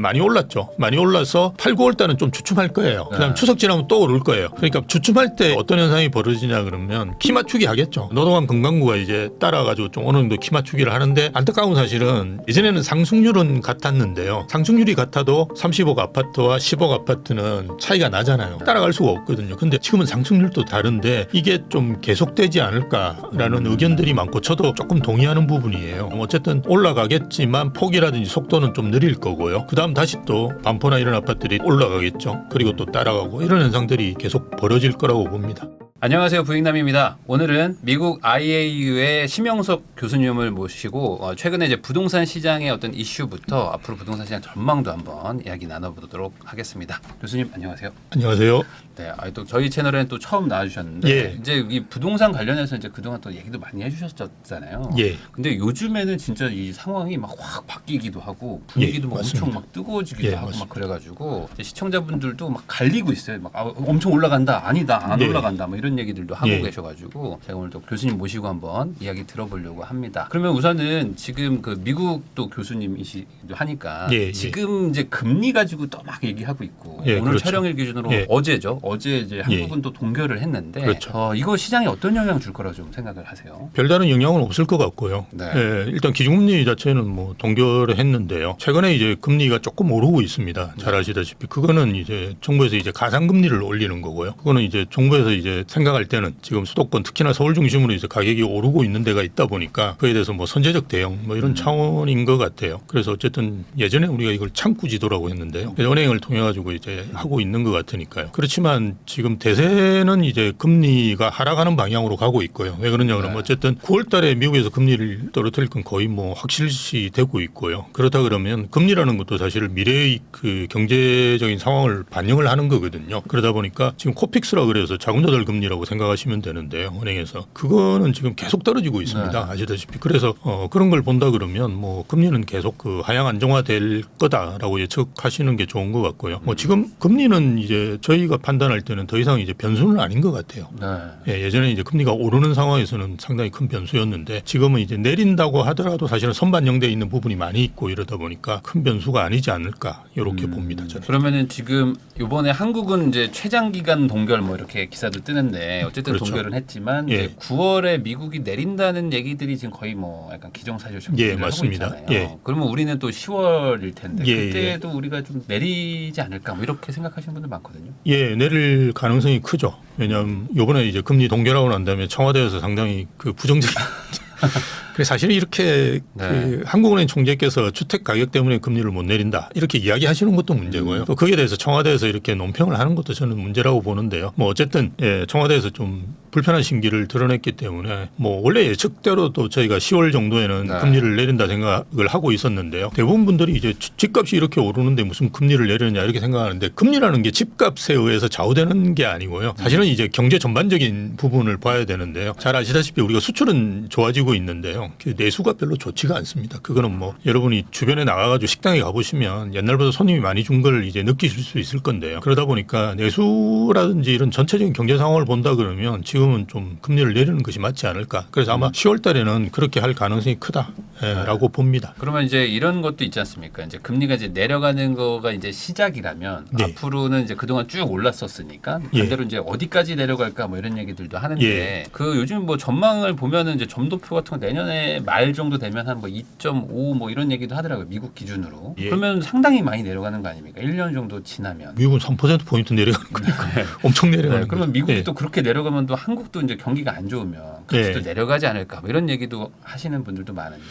많이 올랐죠. 많이 올라서 8, 9월 달은 좀 주춤할 거예요. 그다음 추석 지나면 또 오를 거예요. 그러니까 주춤할 때 어떤 현상이 벌어지냐 그러면 키 맞추기 하겠죠. 노동한 건강구가 이제 따라가지고 좀 어느 정도 키 맞추기를 하는데 안타까운 사실은 예전에는 상승률은 같았는데요. 상승률이 같아도 30억 아파트와 10억 아파트는 차이가 나잖아요. 따라갈 수가 없거든요. 근데 지금은 상승률도 다른데 이게 좀 계속되지 않을까라는 의견들이 많고 저도 조금 동의하는 부분이에요. 어쨌든 올라가겠지만 폭이라든지 속도는 좀 느릴 거고요. 그다음 다시 또 반포나 이런 아파트들이 올라가겠죠. 그리고 또 따라가고 이런 현상들이 계속 벌어질 거라고 봅니다. 안녕하세요. 부익남입니다. 오늘은 미국 IAU의 심영석 교수님을 모시고 최근에 이제 부동산 시장의 어떤 이슈부터 앞으로 부동산 시장 전망도 한번 이야기 나눠보도록 하겠습니다. 교수님 안녕하세요. 안녕하세요. 네, 또 저희 채널에는 또 처음 나와주셨는데 예. 이제 이 부동산 관련해서 이제 그동안 또 얘기도 많이 해주셨잖아요. 예. 근데 요즘에는 진짜 이 상황이 막 확 바뀌기도 하고 분위기도 예, 막 맞습니다. 엄청 막 뜨거워지기도 예, 하고 맞습니다. 막 그래가지고 이제 시청자분들도 막 갈리고 있어요. 막 엄청 올라간다, 아니다, 안 예. 올라간다, 뭐 이런 얘기들도 하고 예. 계셔가지고 제가 오늘 또 교수님 모시고 한번 이야기 들어보려고 합니다. 그러면 우선은 지금 그 미국 또 교수님이시기도 하니까 예, 지금 이제 금리 가지고 또 막 얘기하고 있고 예, 오늘 그렇죠. 촬영일 기준으로 예. 어제죠. 어제 이제 한국은 또 동결을 했는데 그렇죠. 이거 시장에 어떤 영향 줄 거라 좀 생각을 하세요? 별다른 영향은 없을 것 같고요. 네. 예, 일단 기준금리 자체는 뭐 동결을 했는데요. 최근에 이제 금리가 조금 오르고 있습니다. 잘 아시다시피 그거는 이제 정부에서 이제 가상금리를 올리는 거고요. 그거는 이제 정부에서 이제 생각할 때는 지금 수도권 특히나 서울 중심으로 이제 가격이 오르고 있는 데가 있다 보니까 그에 대해서 뭐 선제적 대응 뭐 이런 차원인 것 같아요. 그래서 어쨌든 예전에 우리가 이걸 창구지도라고 했는데요. 은행을 통해 가지고 이제 하고 있는 것 같으니까요. 그렇지만 지금 대세는 이제 금리가 하락하는 방향으로 가고 있고요. 왜 그러냐 그러면 네. 어쨌든 9월 달에 미국에서 금리를 떨어뜨릴 건 거의 뭐 확실시 되고 있고요. 그렇다 그러면 금리라는 것도 사실 미래의 그 경제적인 상황을 반영을 하는 거거든요. 그러다 보니까 지금 코픽스라 그래서 자금 조달 금리라고 생각하시면 되는데요. 은행에서 그거는 지금 계속 떨어지고 있습니다. 네. 아시다시피 그래서 그런 걸 본다 그러면 뭐 금리는 계속 그 하향 안정화될 거다라고 예측하시는 게 좋은 것 같고요. 뭐 지금 금리는 이제 저희가 판단할 때는 더 이상 이제 변수는 아닌 것 같아요. 네. 예, 예전에 이제 금리가 오르는 상황에서는 상당히 큰 변수였는데 지금은 이제 내린다고 하더라도 사실은 선반영되어 있는 부분이 많이 있고 이러다 보니까 큰 변수가 아니지 않을까 이렇게 봅니다. 저는. 그러면은 지금 이번에 한국은 이제 최장 기간 동결 뭐 이렇게 기사도 뜨는데 어쨌든 그렇죠. 동결은 했지만 예. 이제 9월에 미국이 내린다는 얘기들이 지금 거의 뭐 약간 기정사실처럼 예, 얘기를 하고 맞습니다. 있잖아요. 예. 그러면 우리는 또 10월일 텐데 예, 그때도 우리가 좀 내리지 않을까 뭐 이렇게 생각하시는 분들 많거든요. 예, 내릴 가능성이 크죠. 왜냐하면 이번에 이제 금리 동결하고 난 다음에 청와대에서 상당히 그 부정적인 그래서 사실 이렇게 네. 그 한국은행 총재께서 주택 가격 때문에 금리를 못 내린다 이렇게 이야기하시는 것도 문제고요. 또 거기에 대해서 청와대에서 이렇게 논평을 하는 것도 저는 문제라고 보는데요. 뭐 어쨌든 예, 청와대에서 좀 불편한 심기를 드러냈기 때문에 뭐 원래 예측대로도 저희가 10월 정도에는 네. 금리를 내린다 생각을 하고 있었는데요. 대부분 분들이 이제 집값이 이렇게 오르는데 무슨 금리를 내리느냐 이렇게 생각하는데 금리라는 게 집값에 의해서 좌우되는 게 아니고요. 사실은 이제 경제 전반적인 부분을 봐야 되는데요. 잘 아시다시피 우리가 수출은 좋아지고 있는데요. 그 내수가 별로 좋지가 않습니다. 그거는 뭐 여러분이 주변에 나가가지고 식당에 가보시면 옛날보다 손님이 많이 준 걸 이제 느끼실 수 있을 건데요. 그러다 보니까 내수라든지 이런 전체적인 경제 상황을 본다 그러면 지금은 좀 금리를 내리는 것이 맞지 않을까. 그래서 아마 10월 달에는 그렇게 할 가능성이 크다라고 봅니다. 그러면 이제 이런 것도 있지 않습니까? 이제 금리가 이제 내려가는 거가 이제 시작이라면 네. 앞으로는 이제 그동안 쭉 올랐었으니까 예. 반대로 이제 어디까지 내려갈까 뭐 이런 얘기들도 하는데 예. 그 요즘 뭐 전망을 보면은 이제 점도표 같은 거 내년에 말 정도 되면 한 뭐 2.5 뭐 이런 얘기도 하더라고요. 미국 기준으로. 예. 그러면 상당히 많이 내려가는 거 아닙니까? 1년 정도 지나면. 미국은 3%포인트 내려가는 거니까 엄청 내려가는 네, 그러면 거죠. 미국이 예. 또 그렇게 내려가면 또 한국도 이제 경기가 안 좋으면 같이 예. 또 내려가지 않을까 뭐 이런 얘기도 하시는 분들도 많은데.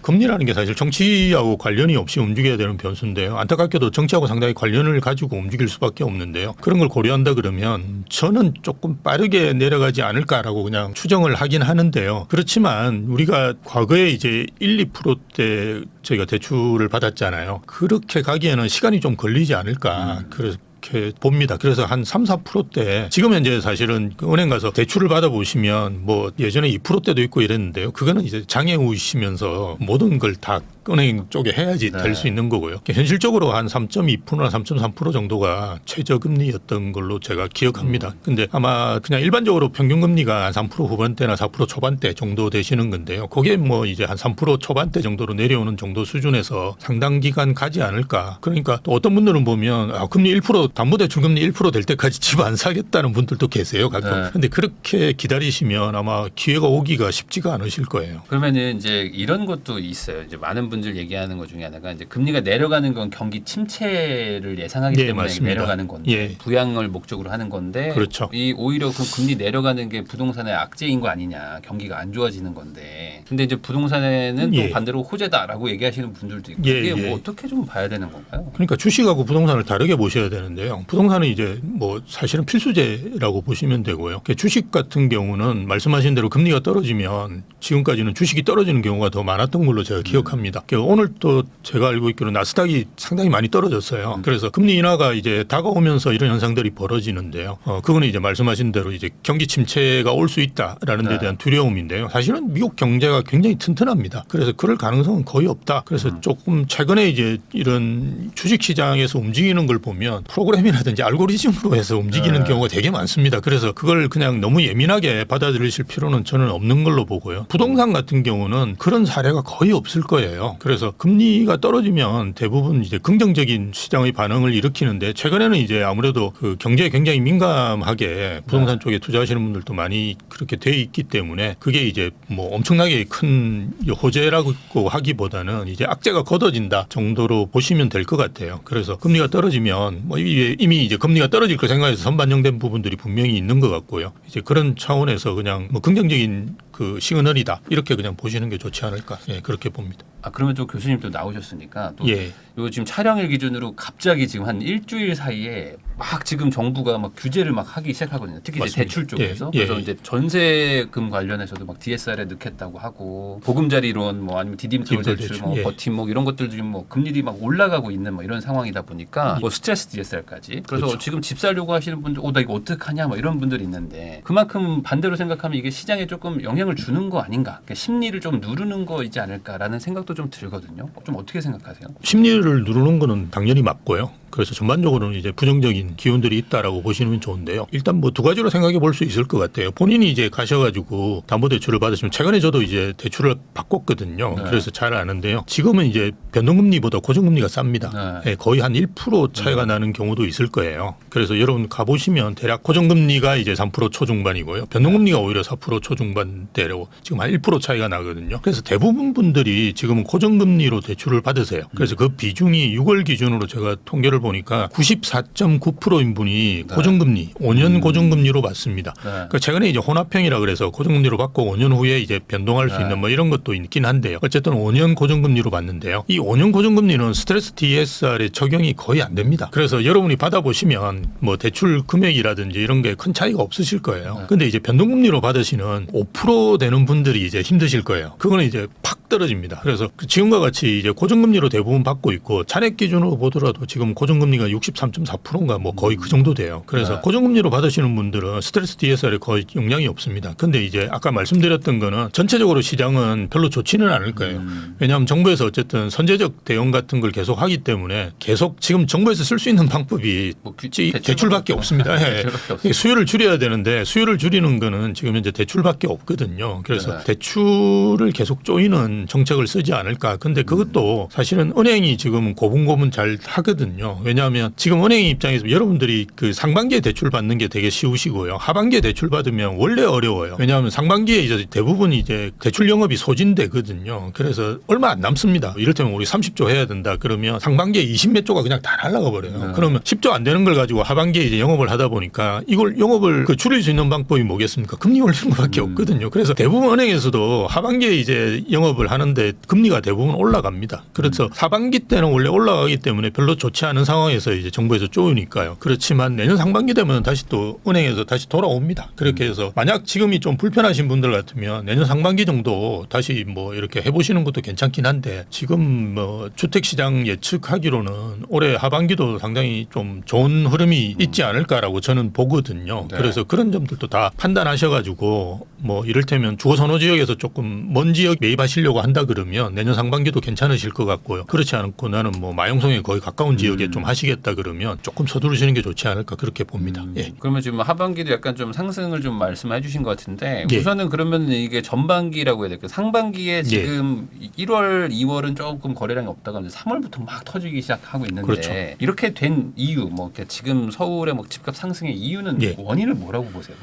금리라는 게 사실 정치하고 관련이 없이 움직여야 되는 변수인데요. 안타깝게도 정치하고 상당히 관련을 가지고 움직일 수밖에 없는데요. 그런 걸 고려한다 그러면 저는 조금 빠르게 내려가지 않을까라고 그냥 추정을 하긴 하는데요. 그렇지만 우리가 과거에 이제 1, 2%대 저희가 대출을 받았잖아요. 그렇게 가기에는 시간이 좀 걸리지 않을까. 그래서 그렇게 봅니다. 그래서 한 3, 4%대 지금 현재 사실은 그 은행 가서 대출을 받아보시면 뭐 예전에 2%대도 있고 이랬는데요. 그거는 이제 장애우시면서 모든 걸 다 은행 쪽에 해야지 될 수 있는 거고요. 현실적으로 한 3.2%나 3.3% 정도가 최저금리였던 걸로 제가 기억합니다. 근데 아마 그냥 일반적으로 평균금리가 한 3% 후반대나 4% 초반대 정도 되시는 건데요. 그게 뭐 이제 한 3% 초반대 정도로 내려오는 정도 수준에서 상당 기간 가지 않을까. 그러니까 또 어떤 분들은 보면 금리 1% 담보대출 금리 1% 될 때까지 집 안 사겠다는 분들도 계세요. 가끔. 근데 그렇게 기다리시면 아마 기회가 오기가 쉽지가 않으실 거예요. 그러면은 이제 이런 것도 있어요. 이제 많은 분들 얘기하는 것 중에 하나가 이제 금리가 내려가는 건 경기 침체를 예상하기 예, 때문에 맞습니다. 내려가는 건데 예. 부양을 목적으로 하는 건데 그렇죠. 이 오히려 그 금리 내려가는 게 부동산의 악재인 거 아니냐. 경기가 안 좋아지는 건데. 근데 이제 부동산에는 또 예. 반대로 호재다라고 얘기하시는 분들도 있고 예, 이게 예. 뭐 어떻게 좀 봐야 되는 건가요? 그러니까 주식하고 부동산을 다르게 보셔야 되는데요. 부동산은 이제 뭐 사실은 필수제라고 보시면 되고요. 주식 같은 경우는 말씀하신 대로 금리가 떨어지면 지금까지는 주식이 떨어지는 경우가 더 많았던 걸로 제가 기억합니다. 오늘 또 제가 알고 있기로 나스닥이 상당히 많이 떨어졌어요. 그래서 금리 인하가 이제 다가오면서 이런 현상들이 벌어지는데요. 그거는 이제 말씀하신 대로 이제 경기 침체가 올 수 있다라는 데 대한 두려움인데요. 사실은 미국 경제가 굉장히 튼튼합니다. 그래서 그럴 가능성은 거의 없다. 그래서 조금 최근에 이제 이런 주식 시장에서 움직이는 걸 보면 프로그램이라든지 알고리즘으로 해서 움직이는 경우가 되게 많습니다. 그래서 그걸 그냥 너무 예민하게 받아들이실 필요는 저는 없는 걸로 보고요. 부동산 같은 경우는 그런 사례가 거의 없을 거예요. 그래서 금리가 떨어지면 대부분 이제 긍정적인 시장의 반응을 일으키는데 최근에는 이제 아무래도 그 경제에 굉장히 민감하게 부동산 쪽에 투자하시는 분들도 많이 그렇게 돼 있기 때문에 그게 이제 뭐 엄청나게 큰 호재라고 하기보다는 이제 악재가 걷어진다 정도로 보시면 될 것 같아요. 그래서 금리가 떨어지면 뭐 이미 이제 금리가 떨어질 거 생각해서 선반영된 부분들이 분명히 있는 것 같고요. 이제 그런 차원에서 그냥 뭐 긍정적인 그 시그널이다 이렇게 그냥 보시는 게 좋지 않을까 그렇게 봅니다. 그러면 또 교수님도 나오셨으니까 또 예. 요 지금 촬영일 기준으로 갑자기 지금 한 일주일 사이에 막 지금 정부가 막 규제를 막 하기 시작하거든요. 특히 이제 맞습니다. 대출 쪽에서. 예, 예. 그래서 이제 전세금 관련해서도 막 DSR에 넣겠다고 하고 보금자리론 뭐 아니면 디딤돌 대출, 뭐 예. 버팀목 이런 것들도 지금 뭐 금리들이 막 올라가고 있는 뭐 이런 상황이다 보니까 뭐 스트레스 DSR까지. 그래서 그렇죠. 지금 집 살려고 하시는 분들, 나 이거 어떡하냐 뭐 이런 분들이 있는데 그만큼 반대로 생각하면 이게 시장에 조금 영향을 주는 거 아닌가? 그러니까 심리를 좀 누르는 거이지 않을까라는 생각도 좀 들거든요. 좀 어떻게 생각하세요? 심리를 누르는 거는 당연히 맞고요. 그래서 전반적으로는 이제 부정적인 기운들이 있다라고 보시면 좋은데요. 일단 뭐 두 가지로 생각해 볼 수 있을 것 같아요. 본인이 이제 가셔가지고 담보대출을 받으시면 최근에 저도 이제 대출을 바꿨거든요. 네. 그래서 잘 아는데요. 지금은 이제 변동금리보다 고정금리가 쌉니다. 네. 거의 한 1% 차이가 나는 경우도 있을 거예요. 그래서 여러분 가보시면 대략 고정금리가 이제 3% 초중반이고요. 변동금리가 오히려 4% 초중반대로 지금 한 1% 차이가 나거든요. 그래서 대부분 분들이 지금은 고정금리로 대출을 받으세요. 그래서 그 비중이 6월 기준으로 제가 통계를 보니까 94.9%인 분이 고정금리, 5년 고정금리로 받습니다. 그러니까 최근에 이제 혼합형이라 그래서 고정금리로 받고 5년 후에 이제 변동할 수 있는 뭐 이런 것도 있긴 한데요. 어쨌든 5년 고정금리로 받는데요. 이 5년 고정금리는 스트레스 DSR에 적용이 거의 안 됩니다. 그래서 여러분이 받아보시면 뭐 대출 금액이라든지 이런 게 큰 차이가 없으실 거예요. 근데 이제 변동금리로 받으시는 5% 되는 분들이 이제 힘드실 거예요. 그거는 이제 팍 떨어집니다. 그래서 지금과 같이 이제 고정금리로 대부분 받고 있고 잔액 기준으로 보더라도 지금 고정금리가 63.4%인가 뭐 거의 그 정도 돼요. 그래서 고정금리로 받으시는 분들은 스트레스 DSR에 거의 영향이 없습니다. 근데 이제 아까 말씀드렸던 거는 전체적으로 시장은 별로 좋지는 않을 거예요. 왜냐하면 정부에서 어쨌든 선제적 대응 같은 걸 계속 하기 때문에 계속 지금 정부에서 쓸 수 있는 방법이 뭐 대출밖에 없습니다. 대출밖에 없어요. 수요를 줄여야 되는데 수요를 줄이는 거는 지금 현재 대출밖에 없거든요. 그래서 대출을 계속 조이는 정책을 쓰지 않을까. 근데 그것도 사실은 은행이 지금 고분고분 잘 하거든요. 왜냐하면 지금 은행 입장에서 여러분들이 그 상반기에 대출 받는 게 되게 쉬우시고요. 하반기에 대출 받으면 원래 어려워요. 왜냐하면 상반기에 이제 대부분 이제 대출 영업이 소진되거든요. 그래서 얼마 안 남습니다. 이를테면 우리 30조 해야 된다. 그러면 상반기에 20몇 조가 그냥 다 날아가 버려요. 그러면 10조 안 되는 걸 가지고 하반기에 이제 영업을 하다 보니까 이걸 영업을 줄일 수 있는 방법이 뭐겠습니까? 금리 올리는 것밖에 없거든요. 그래서 대부분 은행에서도 하반기에 이제 영업을 하는데 금리가 대부분 올라갑니다. 그래서 하반기 때는 원래 올라가기 때문에 별로 좋지 않은 상황에서 이제 정부에서 쪼으니까요. 그렇지만 내년 상반기 되면 다시 또 은행에서 다시 돌아옵니다. 그렇게 해서 만약 지금이 좀 불편하신 분들 같으면 내년 상반기 정도 다시 뭐 이렇게 해보시는 것도 괜찮긴 한데 지금 뭐 주택시장 예측하기로는 올해 하반기도 상당히 좀 좋은 흐름이 있지 않을까라고 저는 보거든요. 네. 그래서 그런 점들도 다 판단하셔가지고 뭐 이를테면 주거선호 지역에서 조금 먼 지역 매입하시려고 한다 그러면 내년 상반기도 괜찮으실 것 같고요. 그렇지 않고 나는 뭐 마용성에 거의 가까운 지역에 좀 하시겠다 그러면 조금 서두르시는 게 좋지 않을까 그렇게 봅니다. 예. 그러면 지금 하반기도 약간 좀 상승을 좀 말씀해 주신 것 같은데 예. 우선은 그러면 이게 전반기라고 해야 될까요? 상반기에 지금 1월, 2월은 조금 거래량이 없다가 이제 3월부터 막 터지기 시작하고 있는데 그렇죠. 이렇게 된 이유, 뭐 이렇게 지금 서울의 뭐 집값 상승의 이유는 예. 원인을 뭐라고 보세요?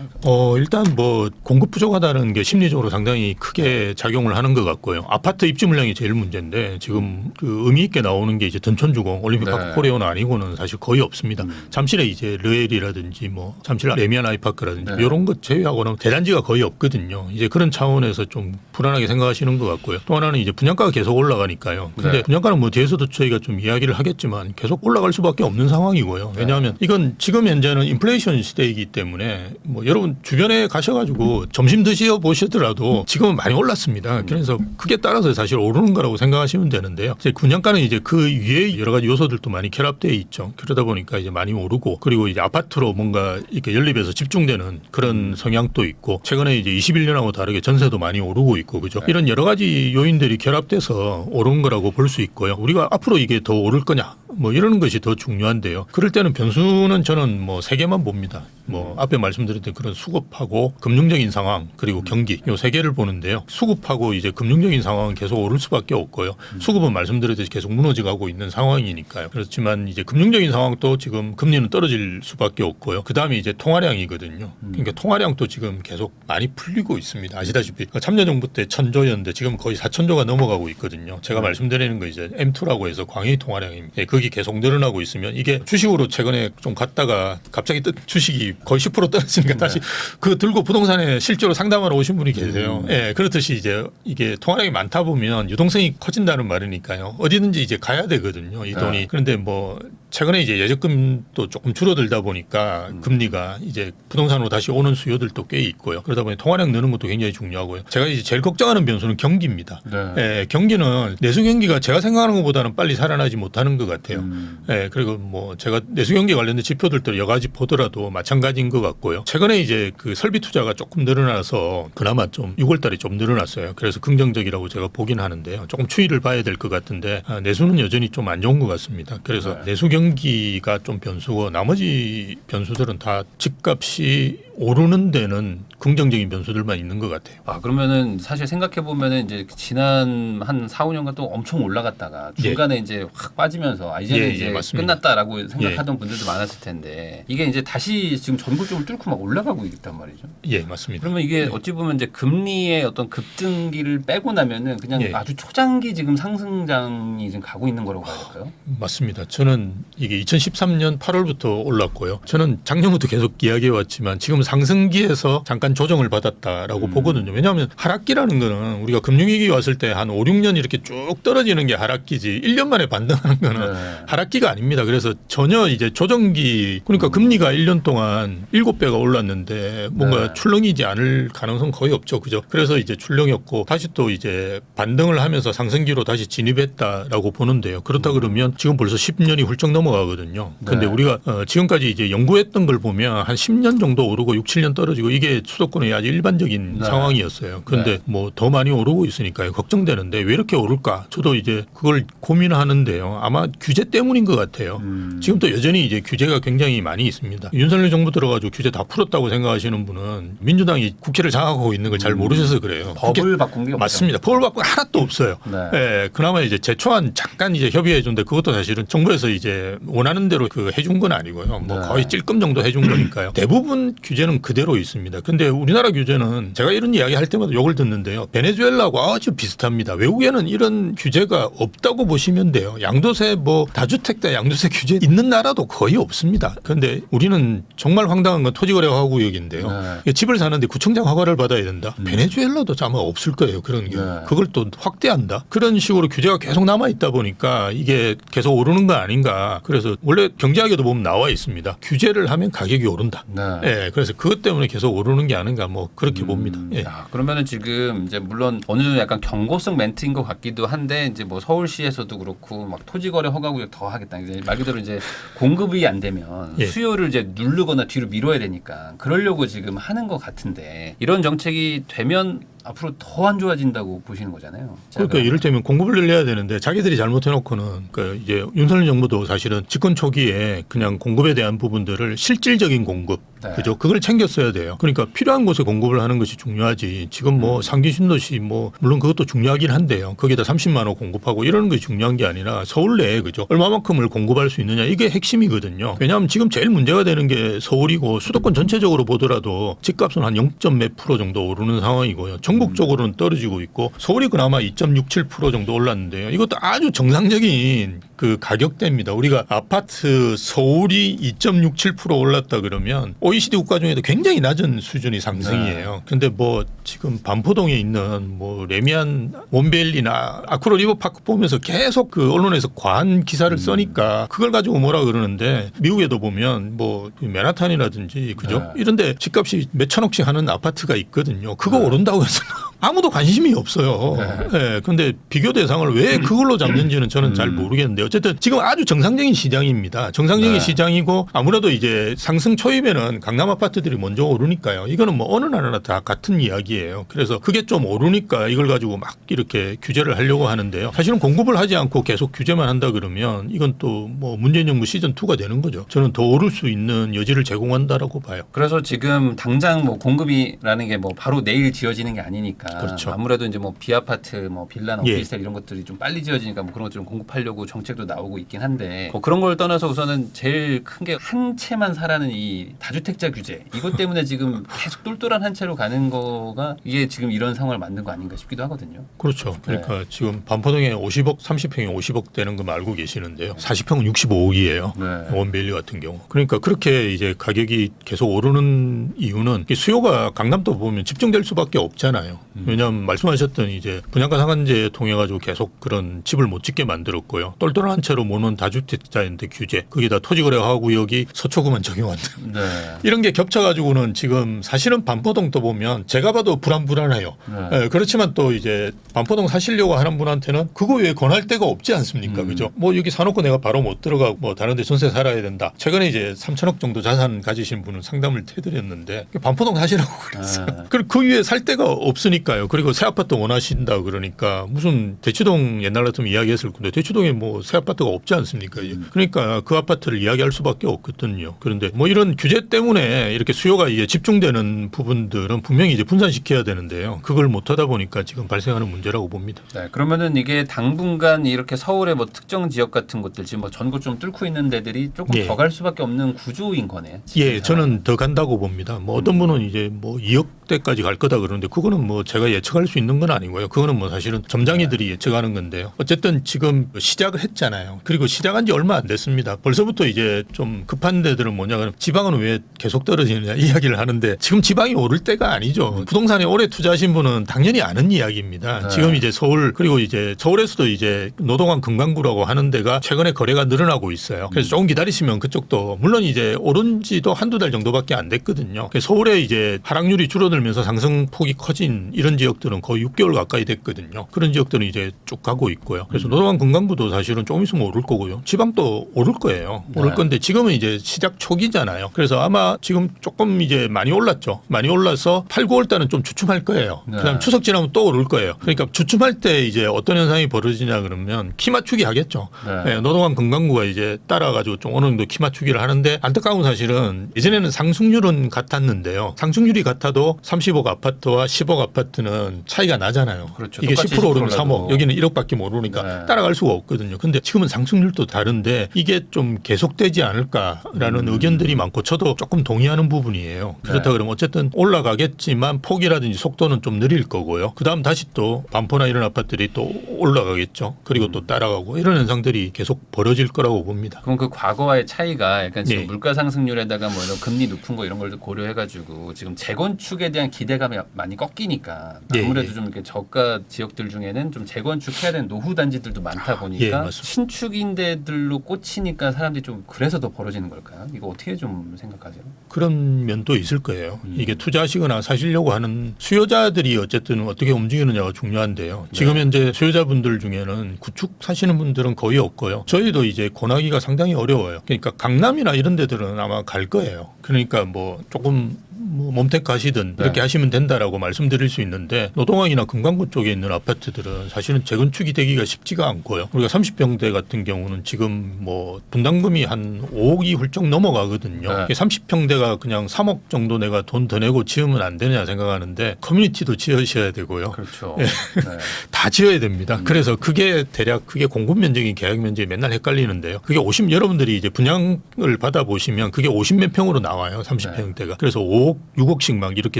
일단 뭐 공급 부족하다는 게 심리적으로 상당히 크게 작용을 하는 것 같고요. 아파트 입주 물량이 제일 문제인데 지금 그 의미 있게 나오는 게 이제 던천주공, 올림픽파크 네. 코리아는 아니고는 사실 거의 없습니다. 잠실에 이제 르엘이라든지 뭐 잠실 레미안 아이파크라든지 네. 이런 것 제외하고는 대단지가 거의 없거든요. 이제 그런 차원에서 좀 불안하게 생각하시는 것 같고요. 또 하나는 이제 분양가가 계속 올라가니까요. 근데 네. 분양가는 뭐 뒤에서도 저희가 좀 이야기를 하겠지만 계속 올라갈 수밖에 없는 상황이고요. 왜냐하면 이건 지금 현재는 인플레이션 시대이기 때문에 뭐 여러분 주변에 가셔가지고 점심 드시어 보시더라도 지금은 많이 올랐습니다. 그래서 그게 따라서 사실 오르는 거라고 생각하시면 되는데요. 이제 분양가는 이제 그 위에 여러 가지 요소들도 많이 결합되어 있죠. 그러다 보니까 이제 많이 오르고 그리고 이제 아파트로 뭔가 이렇게 연립해서 집중되는 그런 성향도 있고 최근에 이제 21년하고 다르게 전세도 많이 오르고 있고 그죠. 이런 여러 가지 요인들이 결합돼서 오른 거라고 볼 수 있고요. 우리가 앞으로 이게 더 오를 거냐 뭐 이러는 것이 더 중요한데요. 그럴 때는 변수는 저는 뭐 세 개만 봅니다. 뭐 앞에 말씀드렸던 그런 수급하고 금융적인 상황 그리고 경기 요 세 개를 보는데요. 수급하고 이제 금융적인 상황은 계속 오를 수밖에 없고요. 수급은 말씀드렸듯이 계속 무너져가고 있는 상황이니까요. 그렇지만 이제 금융적인 상황도 지금 금리는 떨어질 수밖에 없고요. 그 다음에 이제 통화량이거든요. 그러니까 통화량도 지금 계속 많이 풀리고 있습니다. 아시다시피 참여정부 때 1,000조였는데 지금 거의 4,000조가 넘어가고 있거든요. 제가 말씀드리는 거 이제 M2라고 해서 광의 통화량입니다. 예, 그게 계속 늘어나고 있으면 이게 주식으로 최근에 좀 갔다가 갑자기 주식이 거의 10% 떨어지니까 다시 그거 들고 부동산에 실제로 상담하러 오신 분이 계세요. 예, 그렇듯이 이제 이게 통화량이 많다 보면 유동성이 커진다는 말이니까요. 어디든지 이제 가야 되거든요. 이 돈이. 그런데 뭐 최근에 이제 예적금도 조금 줄어들다 보니까 금리가 이제 부동산으로 다시 오는 수요들도 꽤 있고요. 그러다 보니 통화량 느는 것도 굉장히 중요하고요. 제가 이제 제일 걱정하는 변수는 경기입니다. 네. 예, 경기는 내수 경기가 제가 생각하는 것보다는 빨리 살아나지 못하는 것 같아요. 예, 그리고 뭐 제가 내수 경기 관련된 지표들도 여러 가지 보더라도 마찬가지인 것 같고요. 최근에 이제 그 설비 투자가 조금 늘어나서 그나마 좀 6월달에 좀 늘어났어요. 그래서 긍정적이라고 제가 보긴 하는데요. 조금 추이를 봐야 될 것 같은데 내수는 여전히 좀 안 좋은 것 같습니다. 그래서 내수 경기가 좀 변수고 나머지 변수들은 다 집값이 오르는 데는 긍정적인 변수들만 있는 것 같아요. 아 그러면은 사실 생각해 보면은 이제 지난 한 4, 5년간 또 엄청 올라갔다가 중간에 이제 확 빠지면서 이제는 이제 맞습니다. 끝났다라고 생각하던 분들도 많았을 텐데 이게 이제 다시 지금 전고점을 뚫고 막 올라가고 있단 말이죠. 예, 맞습니다. 그러면 이게 어찌 보면 이제 금리의 어떤 급등기를 빼고 나면은 그냥 아주 초장기 지금 상승장이 지금 가고 있는 거라고 봐야 될까요? 맞습니다. 저는 이게 2013년 8월부터 올랐고요. 저는 작년부터 계속 이야기해 왔지만 지금 상승기에서 잠깐 조정을 받았다라고 보거든요. 왜냐하면 하락기라는 거는 우리가 금융위기 왔을 때 한 5, 6년 이렇게 쭉 떨어지는 게 하락기지 1년 만에 반등하는 거는 하락기가 아닙니다. 그래서 전혀 이제 조정기 그러니까 금리가 1년 동안 7배가 올랐는데 뭔가 출렁이지 않을 가능성 거의 없죠. 그죠? 그래서 이제 출렁였고 다시 또 이제 반등을 하면서 상승기로 다시 진입했다라고 보는데요. 그렇다 그러면 지금 벌써 10년이 훌쩍 넘어가거든요. 근데 우리가 지금까지 이제 연구했던 걸 보면 한 10년 정도 오르고 6, 7년 떨어지고 이게 수도권의 아주 일반적인 상황이었어요. 그런데 뭐 더 많이 오르고 있으니까요. 걱정되는데 왜 이렇게 오를까? 저도 이제 그걸 고민하는데요. 아마 규제 때문인 것 같아요. 지금도 여전히 이제 규제가 굉장히 많이 있습니다. 윤석열 정부 들어가지고 규제 다 풀었다고 생각하시는 분은 민주당이 국회를 장악하고 있는 걸 잘 모르셔서 그래요. 법을 바꾼 게 맞습니다. 법을 바꾼 게 하나도 없어요. 예, 그나마 이제 제초안 잠깐 이제 협의해 준데 그것도 사실은 정부에서 이제 원하는 대로 그 해준 건 아니고요. 뭐 거의 찔끔 정도 해준 거니까요. 대부분 규제는 그대로 있습니다. 근데 우리나라 규제는 제가 이런 이야기 할 때마다 욕을 듣는데요. 베네수엘라하고 아주 비슷합니다. 외국에는 이런 규제가 없다고 보시면 돼요. 양도세 뭐 다주택자 양도세 규제 있는 나라도 거의 없습니다. 그런데 우리는 정말 황당한 건 토지거래허가구역인데요. 집을 사는데 구청장 허가를 받아야 된다. 베네수엘라도 아마 없을 거예요. 그런 게. 그걸 또 확대한다. 그런 식으로 규제가 계속 남아 있다 보니까 이게 계속 오르는 거 아닌가. 그래서 원래 경제학에도 보면 나와 있습니다. 규제를 하면 가격이 오른다. 네. 예, 그래서 그것 때문에 계속 오르는 게 아닌가 뭐 그렇게 봅니다. 예. 야, 그러면은 지금 이제 물론 어느 정도 약간 경고성 멘트인 것 같기도 한데 이제 뭐 서울시에서도 그렇고 막 토지거래 허가구역 더 하겠다. 이제 말 그대로 이제 공급이 안 되면 예. 수요를 이제 누르거나 뒤로 밀어야 되니까 그러려고 지금 하는 것 같은데 이런 정책이 되면 앞으로 더 안 좋아진다고 보시는 거잖아요. 그러니까 이를테면 공급을 늘려야 되는데 자기들이 잘못해놓고는 그 이제 윤석열 정부도 사실은 집권 초기에 그냥 공급에 대한 부분들을 실질적인 공급 네. 그죠? 그걸 챙겼어야 돼요. 그러니까 필요한 곳에 공급을 하는 것이 중요하지. 지금 뭐 상기 신도시 뭐 물론 그것도 중요하긴 한데요. 거기다 30만 원 공급하고 이러는 것이 중요한 게 아니라 서울 내에 그죠? 얼마만큼을 공급할 수 있느냐 이게 핵심이거든요. 왜냐하면 지금 제일 문제가 되는 게 서울이고 수도권 전체적으로 보더라도 집값은 한 0. 몇 프로 정도 오르는 상황이고요. 전국적으로는 떨어지고 있고 서울이 그나마 2.67% 정도 올랐는데요. 이것도 아주 정상적인 그 가격대입니다. 우리가 아파트 서울이 2.67% 올랐다 그러면 OECD 국가 중에도 굉장히 낮은 수준의 상승이에요. 근데 뭐 지금 반포동에 있는 뭐 레미안 몬베일리나 아크로 리버파크 보면서 계속 그 언론에서 과한 기사를 써니까 그걸 가지고 뭐라 그러는데 미국에도 보면 뭐 맨하탄이라든지 그죠? 이런데 집값이 몇 천억씩 하는 아파트가 있거든요. 그거 오른다고 해서 아무도 관심이 없어요. 네. 근데 비교 대상을 왜 그걸로 잡는지는 저는 잘 모르겠는데 어쨌든 지금 아주 정상적인 시장입니다. 정상적인 시장이고 아무래도 이제 상승 초입에는 강남 아파트들이 먼저 오르니까요. 이거는 뭐 어느 나라나 다 같은 이야기예요. 그래서 그게 좀 오르니까 이걸 가지고 막 이렇게 규제를 하려고 하는데요. 사실은 공급을 하지 않고 계속 규제만 한다 그러면 이건 또 뭐 문재인 정부 시즌 2가 되는 거죠. 저는 더 오를 수 있는 여지를 제공한다라고 봐요. 그래서 지금 당장 뭐 공급이라는 게 뭐 바로 내일 지어지는 게 아니니까 그렇죠. 아무래도 이제 뭐 비아파트, 뭐 빌라나 예. 오피스텔 이런 것들이 좀 빨리 지어지니까 뭐 그런 것들을 공급하려고 정책도 나오고 있긴 한데 뭐 그런 걸 떠나서 우선은 제일 큰 게 한 채만 사라는 이 다주택자 규제 이것 때문에 지금 계속 똘똘한 한 채로 가는 거가 이게 지금 이런 상황을 만든 거 아닌가 싶기도 하거든요. 그렇죠. 그러니까 지금 반포동에 50억, 30평이 50억 되는 거 알고 계시는데요. 40평은 65억이에요. 네. 원밸류 같은 경우. 그러니까 그렇게 이제 가격이 계속 오르는 이유는 이 수요가 강남도 보면 집중될 수밖에 없잖아요. 왜냐하면 말씀하셨던 이제 분양가 상한제 통해 가지고 계속 그런 집을 못 짓게 만들었고요. 똘똘한 채로 모는 다주택자인데 규제. 거기다 토지거래허가구역이 서초구만 적용한다. 네. 이런 게 겹쳐가지고는 지금 사실은 반포동도 보면 제가 봐도 불안해요. 네. 예, 그렇지만 또 이제 반포동 사시려고 하는 분한테는 그거 왜 권할 데가 없지 않습니까? 그죠? 뭐 여기 사놓고 내가 바로 못 들어가고 뭐 다른 데 전세 살아야 된다. 최근에 이제 3천억 정도 자산 가지신 분은 상담을 해드렸는데 반포동 사시라고 그랬어요. 그리고 그 위에 살 데가 없으니까요. 그리고 새 아파트 원하신다 그러니까 무슨 대치동 옛날 같으면 이야기했을 건데 대치동에 뭐 새 아파트가 없지 않습니까? 그러니까 그 아파트를 이야기할 수밖에 없거든요. 그런데 뭐 이런 규제 때문에 이렇게 수요가 이제 집중되는 부분들은 분명히 이제 분산시켜야 되는데요. 그걸 못 하다 보니까 지금 발생하는 문제라고 봅니다. 네, 그러면은 이게 당분간 이렇게 서울의 뭐 특정 지역 같은 곳들 지금 뭐 전국 좀 뚫고 있는 데들이 조금 예. 더 갈 수밖에 없는 구조인 거네요. 예, 저는 더 간다고 봅니다. 뭐 어떤 분은 이제 뭐 2억대까지 갈 거다 그러는데 그거는 뭐 제가 예측할 수 있는 건 아니고요. 그거는 뭐 사실은 점장이들이 예측하는 건데요. 어쨌든 지금 시작을 했잖아요. 그리고 시작한 지 얼마 안 됐습니다. 벌써부터 이제 좀 급한 데들은 뭐냐 그러면 지방은 왜 계속 떨어지느냐 이야기를 하는데 지금 지방이 오를 때가 아니죠. 부동산에 오래 투자하신 분은 당연히 아는 이야기입니다. 네. 지금 이제 서울 그리고 이제 서울에서도 이제 노동안 금강구라고 하는 데가 최근에 거래가 늘어나고 있어요. 그래서 조금 기다리시면 그쪽도 물론 이제 오른 지도 한두 달 정도밖에 안 됐거든요. 서울에 이제 하락률이 줄어들면서 상승폭이 커진 이런 지역들은 거의 6개월 가까이 됐거든요. 그런 지역들은 이제 쭉 가고 있고요. 그래서 노동안 금강구도 사실은 좀 있으면 오를 거고요. 지방도 오를 거예요. 오를 네. 건데 지금은 이제 시작 초기잖아요. 그래서 아마 지금 조금 이제 많이 올랐죠. 많이 올라서 8, 9월 달은 좀 주춤할 거예요. 네. 그다음 추석 지나면 또 오를 거예요. 그러니까 주춤할 때 이제 어떤 현상이 벌어지냐 그러면 키 맞추기 하겠죠. 네. 네, 노동안 금강구가 이제 따라가지고 좀 어느 정도 키 맞추기를 하는데 안타까운 사실은 예전에는 상승률은 같았는데요. 상승률이 같아도 30억 아파트와 10억 아파트는 차이가 나잖아요. 그렇죠. 이게 똑같이 10% 오르면 10% 3억, 여기는 1억밖에 모르니까 네. 따라갈 수가 없거든요. 근데 지금은 상승률도 다른데 이게 좀 계속되지 않을까라는 의견들이 많고 저도 조금 동의하는 부분이에요. 그렇다 네. 그러면 어쨌든 올라가겠지만 폭이라든지 속도는 좀 느릴 거고요. 그다음 다시 또 반포나 이런 아파트들이 또 올라가겠죠. 그리고 또 따라가고 이런 현상들이 계속 벌어질 거라고 봅니다. 그럼 그 과거와의 차이가 약간 지금 네. 물가 상승률에다가 뭐 이런 금리 높은 거 이런 걸 고려해가지고 지금 재건축에 대한 기대감이 많이 꺾이니까 예, 아무래도 예. 좀 이렇게 저가 지역들 중에는 좀 재건축해야 되는 노후 단지들도 많다 보니까 예, 맞습니다. 신축인데들로 꽂히니까 사람들이 좀 그래서 더 벌어지는 걸까요? 이거 어떻게 좀 생각하세요? 그런 면도 있을 거예요. 이게 투자하시거나 사시려고 하는 수요자들이 어쨌든 어떻게 움직이느냐가 중요한데요. 지금 현재 수요자분들 중에는 구축 사시는 분들은 거의 없고요. 저희도 이제 권하기가 상당히 어려워요. 그러니까 강남이나 이런 데들은 아마 갈 거예요. 그러니까 뭐 조금 뭐 몸택 가시든 이렇게 네. 하시면 된다라고 말씀드릴 수 있는데 노동항이나 금강구 쪽에 있는 아파트들은 사실은 재건축이 되기가 쉽지가 않고요. 우리가 30평대 같은 경우는 지금 뭐 분담금이 한 5억이 훌쩍 넘어가거든요. 네. 30평대가 그냥 3억 정도 내가 돈 더 내고 지으면 안 되냐 생각하는데 커뮤니티도 지으셔야 되고요. 그렇죠. 예. 네. 다 지어야 됩니다. 그래서 그게 대략 그게 공급 면적이 계약 면적이 맨날 헷갈리는데요. 그게 여러분들이 이제 분양을 받아 보시면 그게 50몇 평으로 나와요. 30평대가. 그래서 5억, 6억씩 막 이렇게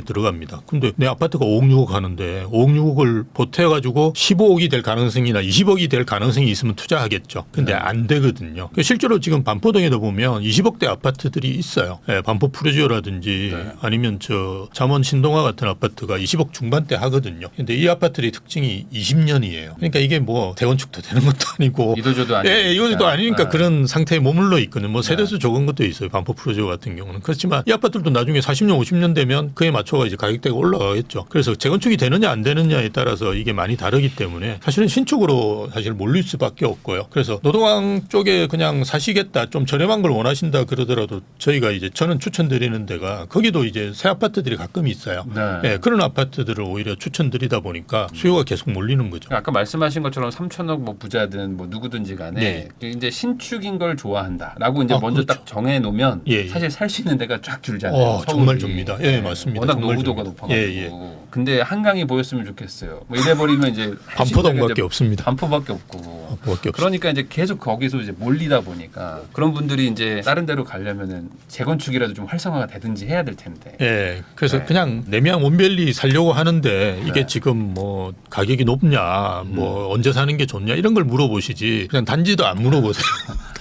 들어갑니다. 근데 내 아파트가 5억, 6억 하는데 5억, 6억을 보태 가지고 15억이 될 가능성이나 20억이 될 가능성이 있으면 투자하겠죠. 근데 안 되거든요. 실제로 지금 반포동에도 보면 20억대 아파트들이 있어요. 예, 반포 프루지오라든지 아니면 저 잠원 신동아 같은 아파트가 20억 중반대 하거든요. 근데 이 아파트의 특징이 20년이에요. 그러니까 이게 뭐 대건축도 되는 것도 아니고 이도저도 아니고. 예, 이거도 아니니까 네. 그런 상태에 머물러 있거든요. 뭐 세대수 적은 것도 있어요. 반포 프로지오 같은 경우는. 그렇지만 이 아파트들도 나중에 40년, 50년 되면 그에 맞춰가 이제 가격대가 올라가겠죠. 그래서 재건축이 되느냐 안 되느냐에 따라서 이게 많이 다르기 때문에 사실은 신축으로 사실 몰릴 수밖에 없고요. 그래서 노동항 쪽에 그냥 사시겠다, 좀 저렴한 걸 원하신다 그러더라도 저희가 이제 저는 추천드리는 데가 거기도 이제 새 아파트들이 가끔 있어요. 네. 예, 그런 아파트들을 오히려 추천드리다 보니까 수요가 계속 몰리는 거죠. 아까 말씀하신 것처럼 3천억 뭐 부자든 뭐 누구든지 간에 이제 신축인 걸 좋아한다라고 이제 먼저 그렇죠. 딱 정해 놓으면 예, 예. 사실 살 수 있는 데가 쫙 줄잖아요. 정말 서울이. 줍니다. 예, 맞습니다. 워낙 정말 노후도가 줍니다. 높아가지고. 예, 예. 근데 한강이 보였으면 좋겠어요. 뭐 이래버리면 이제 반포동밖에 없습니다. 반포밖에 없고. 반포밖에 없습니다. 그러니까 이제 계속 거기서 이제 몰리다 보니까 그런 분들이 이제 다른 데로 가려면은 재건축이라도 좀 활성화가 되든지 해야 될 텐데. 예, 그래서 네. 그냥 내면 원벨리 살려고 하는데 이게 네. 지금 뭐 가격이 높냐, 뭐 언제 사는 게 좋냐 이런 걸 물어보시지 그냥 단지도 안 물어보세요.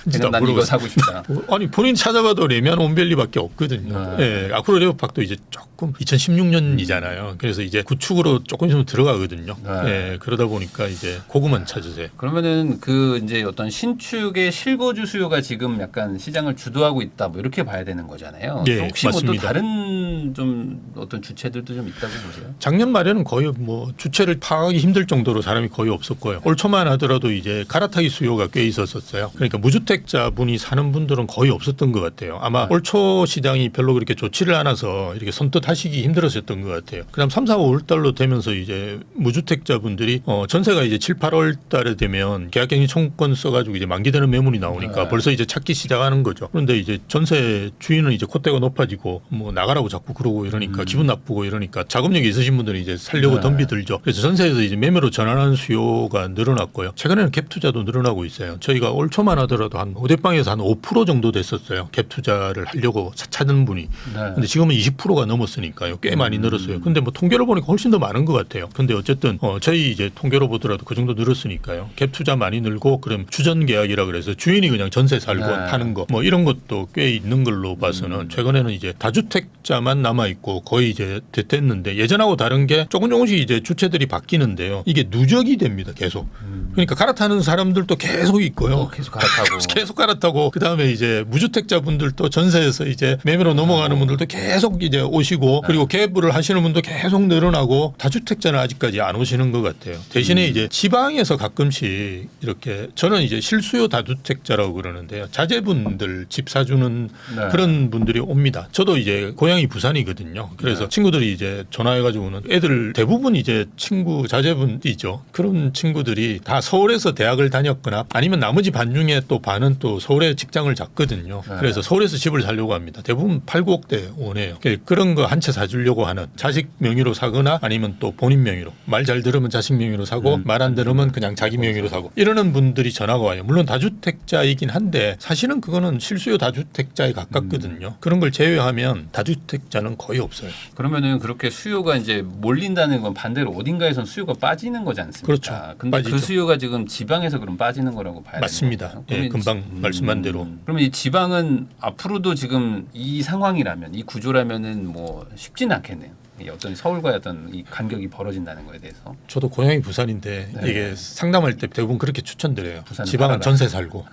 단지도 그냥 안 난 이거 물어보세요. 사고 싶다. 아니 본인 찾아봐도 레미안 온밸리밖에 없거든요. 네. 예, 아쿠로 레오팍도 이제 조금 2016년이잖아요. 그래서 이제 구축으로 조금 있으면 들어가거든요. 네. 예, 그러다 보니까 이제 그거만 찾으세요. 그러면은 그 이제 어떤 신축의 실거주 수요가 지금 약간 시장을 주도하고 있다 뭐 이렇게 봐야 되는 거잖아요. 예, 혹시 뭐 또 맞습니다. 다른 좀 어떤 주체들도 좀 있다고 보세요? 작년 말에는 거의 뭐 주체를 파악하기 힘들 정도로 사람이 거의 없었고요. 올 초만 하더라도 이제 갈아타기 수요가 꽤 있었어요. 그러니까 무주택자분이 사는 분들은 거의 없었던 것 같아요. 아마 올 초 시장이 별로 그렇게 좋지를 않아서 이렇게 선뜻 하시기 힘들었었던 것 같아요. 그다음 3, 4, 5월 달로 되면서 이제 무주택자분들이 전세가 이제 7, 8월 달에 되면 계약갱신 청구권 써가지고 이제 만기되는 매물이 나오니까 네. 벌써 이제 찾기 시작하는 거죠. 그런데 이제 전세 주인은 이제 콧대가 높아지고 뭐 나가라고 자꾸 그러고 이러니까 기분 나쁘고 이러니까 자금력이 있으신 분들은 이제 살려고 네. 덤비 들죠. 그래서 전세에서 이제 매매로 전환하는 수요가 늘어났고요. 최근에는 갭 투자도 늘어나고 있어요. 저희가 올 초만 하더라도 한 오대방에서 한 5% 정도 됐었어요. 갭 투자를 하려고 찾는 분이. 네. 근데 지금은 20%가 넘었으니까요. 꽤 많이 늘었어요. 근데 뭐 통계로 보니까 훨씬 더 많은 것 같아요. 근데 어쨌든 저희 이제 통계로 보더라도 그 정도 늘었으니까요. 갭 투자 많이 늘고 그럼 주전 계약이라 그래서 주인이 그냥 전세 살고 네. 타는 거 뭐 이런 것도 꽤 있는 걸로 봐서는 최근에는 이제 다주택자만 남아 있고 거의 이제 됐는데 예전하고 다른 게 조금씩 이제 주체들이 바뀌는데요. 이게 누적이 됩니다. 계속. 그러니까 갈아타는 사람들도 계속 있고요. 또 계속 갈아타고. 계속 갈아타고 그다음에 이제 무주택자분들도 전세에서 이제 매매로 넘어가는 분들도 계속 이제 오시고 그리고 갭을 하시는 분도 계속 늘어나고 다주택자는 아직까지 안 오시는 것 같아요. 대신에 이제 지방에서 가끔씩 이렇게 저는 이제 실수요 다주택자라고 그러는데요. 자제분들 집 사주는 네. 그런 분들이 옵니다. 저도 이제 고향이 부산이거든요. 그래서 네. 친구들이 이제 전화해가지고는 애들 대부분 이제 친구 자제분이죠. 그런 친구들이 다 서울에서 대학을 다녔거나 아니면 나머지 반 중에 또 반은 또 서울에 직장을 잡거든요. 네. 그래서 서울에서 집을 사려고 합니다. 대부분 8, 9억대 원해요. 그런 거 한 채 사주려고 하는 자식 명의로 사거나 아니면 또 본인 명의로 말 잘 들으면 자식 명의로 사고 말 안 들으면 그냥 자기 명의로 사고 이러는 분들이 전화가 와요. 물론 다주택자이긴 한데 사실은 그거는 실수요 다주택자에 가깝거든요. 그런 걸 제외하면 다주택자는 거의 없어요. 그러면은 그렇게 수요가 이제 몰린다는 건 반대로 어딘가에선 수요가 빠지는 거지 않습니까? 그렇죠. 근데 빠지죠. 그 수요가 지금 지방에서 그럼 빠지는 거라고 봐야 맞습니다. 되는 예, 거예요? 금방 말씀한 대로. 그러면 이 지방은 앞으로도 지금 이 상황이라면 이 구조라면은 뭐 쉽지는 않겠네요. 이 어떤 서울과의 어떤 이 간격이 벌어진다는 거에 대해서. 저도 고향이 부산인데 네. 이게 상담할 때 대부분 그렇게 추천드려요. 부산 지방은 살아라. 전세 살고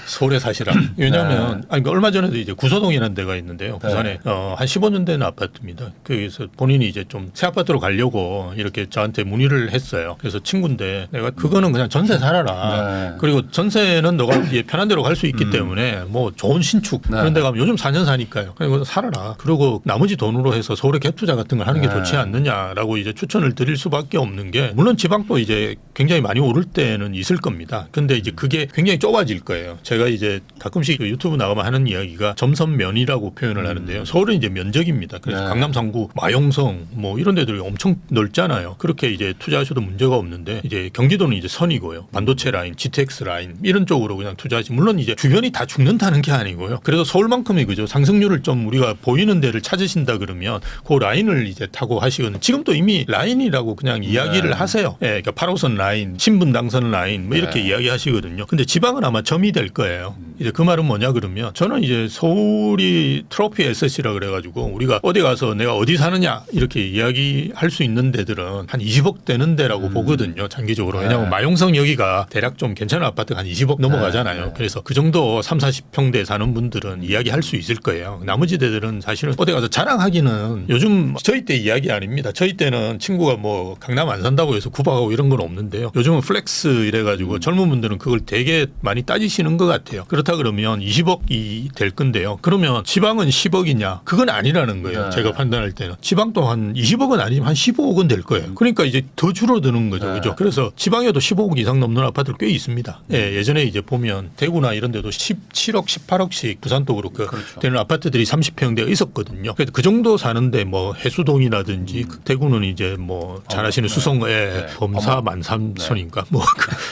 서울에 사시라. 왜냐하면 아니, 그러니까 얼마 전에도 이제 구서동이라는 데가 있는데요. 부산에 한 15년 된 아파트입니다. 거기서 본인이 이제 좀 새 아파트로 가려고 이렇게 저한테 문의를 했어요. 그래서 친구인데 내가 그거는 그냥 전세 살아라. 네. 그리고 전세는 너가 이제 편한 대로 갈 수 있기 때문에 뭐 좋은 신축 네. 그런 데 가면 요즘 4년 사니까요. 그리고 살아라. 그리고 나머지 돈으로 해서 서울에 갭 투자 같은 걸 하는 게 네. 좋지 않느냐라고 이제 추천을 드릴 수밖에 없는 게 물론 지방도 이제 굉장히 많이 오를 때는 있을 겁니다. 근데 이제 그게 굉장히 좁아질 거예요. 제가 이제 가끔씩 그 유튜브 나가면 하는 이야기가 점선면이라고 표현을 하는데요. 서울은 이제 면적입니다. 그래서 네. 강남 상구, 마용성 뭐 이런 데들이 엄청 넓잖아요. 그렇게 이제 투자하셔도 문제가 없는데 이제 경기도는 이제 선이고요. 반도체 라인, GTX 라인 이런 쪽으로 그냥 투자하지. 물론 이제 주변이 다 죽는다는 게 아니고요. 그래도 서울만큼이 그죠. 상승률을 좀 우리가 보이는 데를 찾으신다 그러면 그 라인을 이제 타고 하시거든요. 지금 또 이미 라인이라고 그냥 이야기를 네. 하세요. 예, 그러니까 8호선 라인, 신분 당선 라인 뭐 이렇게 네. 이야기하시거든요. 근데 지방은 아마 점이 될 거예요. 이제 그 말은 뭐냐 그러면 저는 이제 서울이 트로피 SS라 그래가지고 우리가 어디 가서 내가 어디 사느냐 이렇게 이야기할 수 있는 데들은 한 20억 되는 데라고 보거든요. 장기적으로. 왜냐하면 네. 마용성 여기가 대략 좀 괜찮은 아파트가 한 20억 넘어가잖아요. 네. 그래서 그 정도 3, 40평대 사는 분들은 이야기할 수 있을 거예요. 나머지 데들은 사실은 어디 가서 자랑하기는 요즘 저희 때 이야기 아닙니다. 저희 때는 친구가 뭐 강남 안 산다고 해서 구박하고 이런 건 없는데요. 요즘은 플렉스 이래가지고 젊은 분들은 그걸 되게 많이 따지시는 것 같아요. 그렇다 그러면 20억이 될 건데요. 그러면 지방은 10억이냐? 그건 아니라는 거예요. 네. 제가 판단할 때는. 지방도 한 20억은 아니지만 한 15억은 될 거예요. 그러니까 이제 더 줄어드는 거죠. 네. 그죠? 그래서 지방에도 15억 이상 넘는 아파트들 꽤 있습니다. 예, 예전에 이제 보면 대구나 이런 데도 17억, 18억씩 부산도 그렇고 그렇죠. 되는 아파트들이 30평대가 있었거든요. 그래서 그 정도 사는데 뭐 해수동이라든지 대구는 이제 뭐 잘 아시는 네. 수성에 네. 범사 어머. 만삼선인가 뭐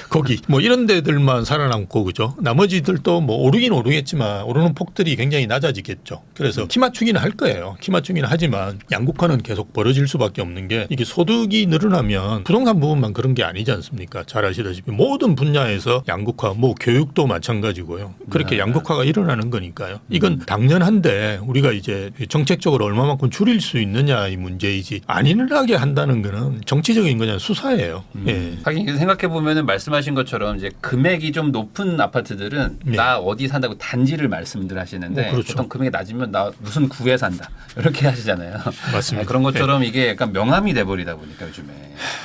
거기 뭐 이런 데들만 살아남고 그죠. 나머지들도 뭐 오르긴 오르겠지만 오르는 폭들이 굉장히 낮아지겠죠. 그래서 키 맞추기는 할 거예요. 키 맞추기는 하지만 양극화는 계속 벌어질 수밖에 없는 게 이게 소득이 늘어나면 부동산 부분만 그런 게 아니지 않습니까? 잘 아시다시피 모든 분야에서 양극화, 뭐 교육도 마찬가지고요. 그렇게 네. 양극화가 일어나는 거니까요. 이건 당연한데 우리가 이제 정책적으로 얼마만큼 줄일 수 있느냐의 문제이지 안일하게 한다는 거는 정치적인 그냥 수사예요. 예. 하긴 생각해 보면은 말씀하신 것처럼 이제 금액이 좀 높은 아파트들은 네. 나 어디 산다고 단지를 말씀들 하시는데 그렇죠. 보통 금액이 낮으면 나 무슨 구에 산다 이렇게 하시잖아요. 맞습니다. 그런 것처럼 이게 약간 명함이 돼버리다 보니까 요즘에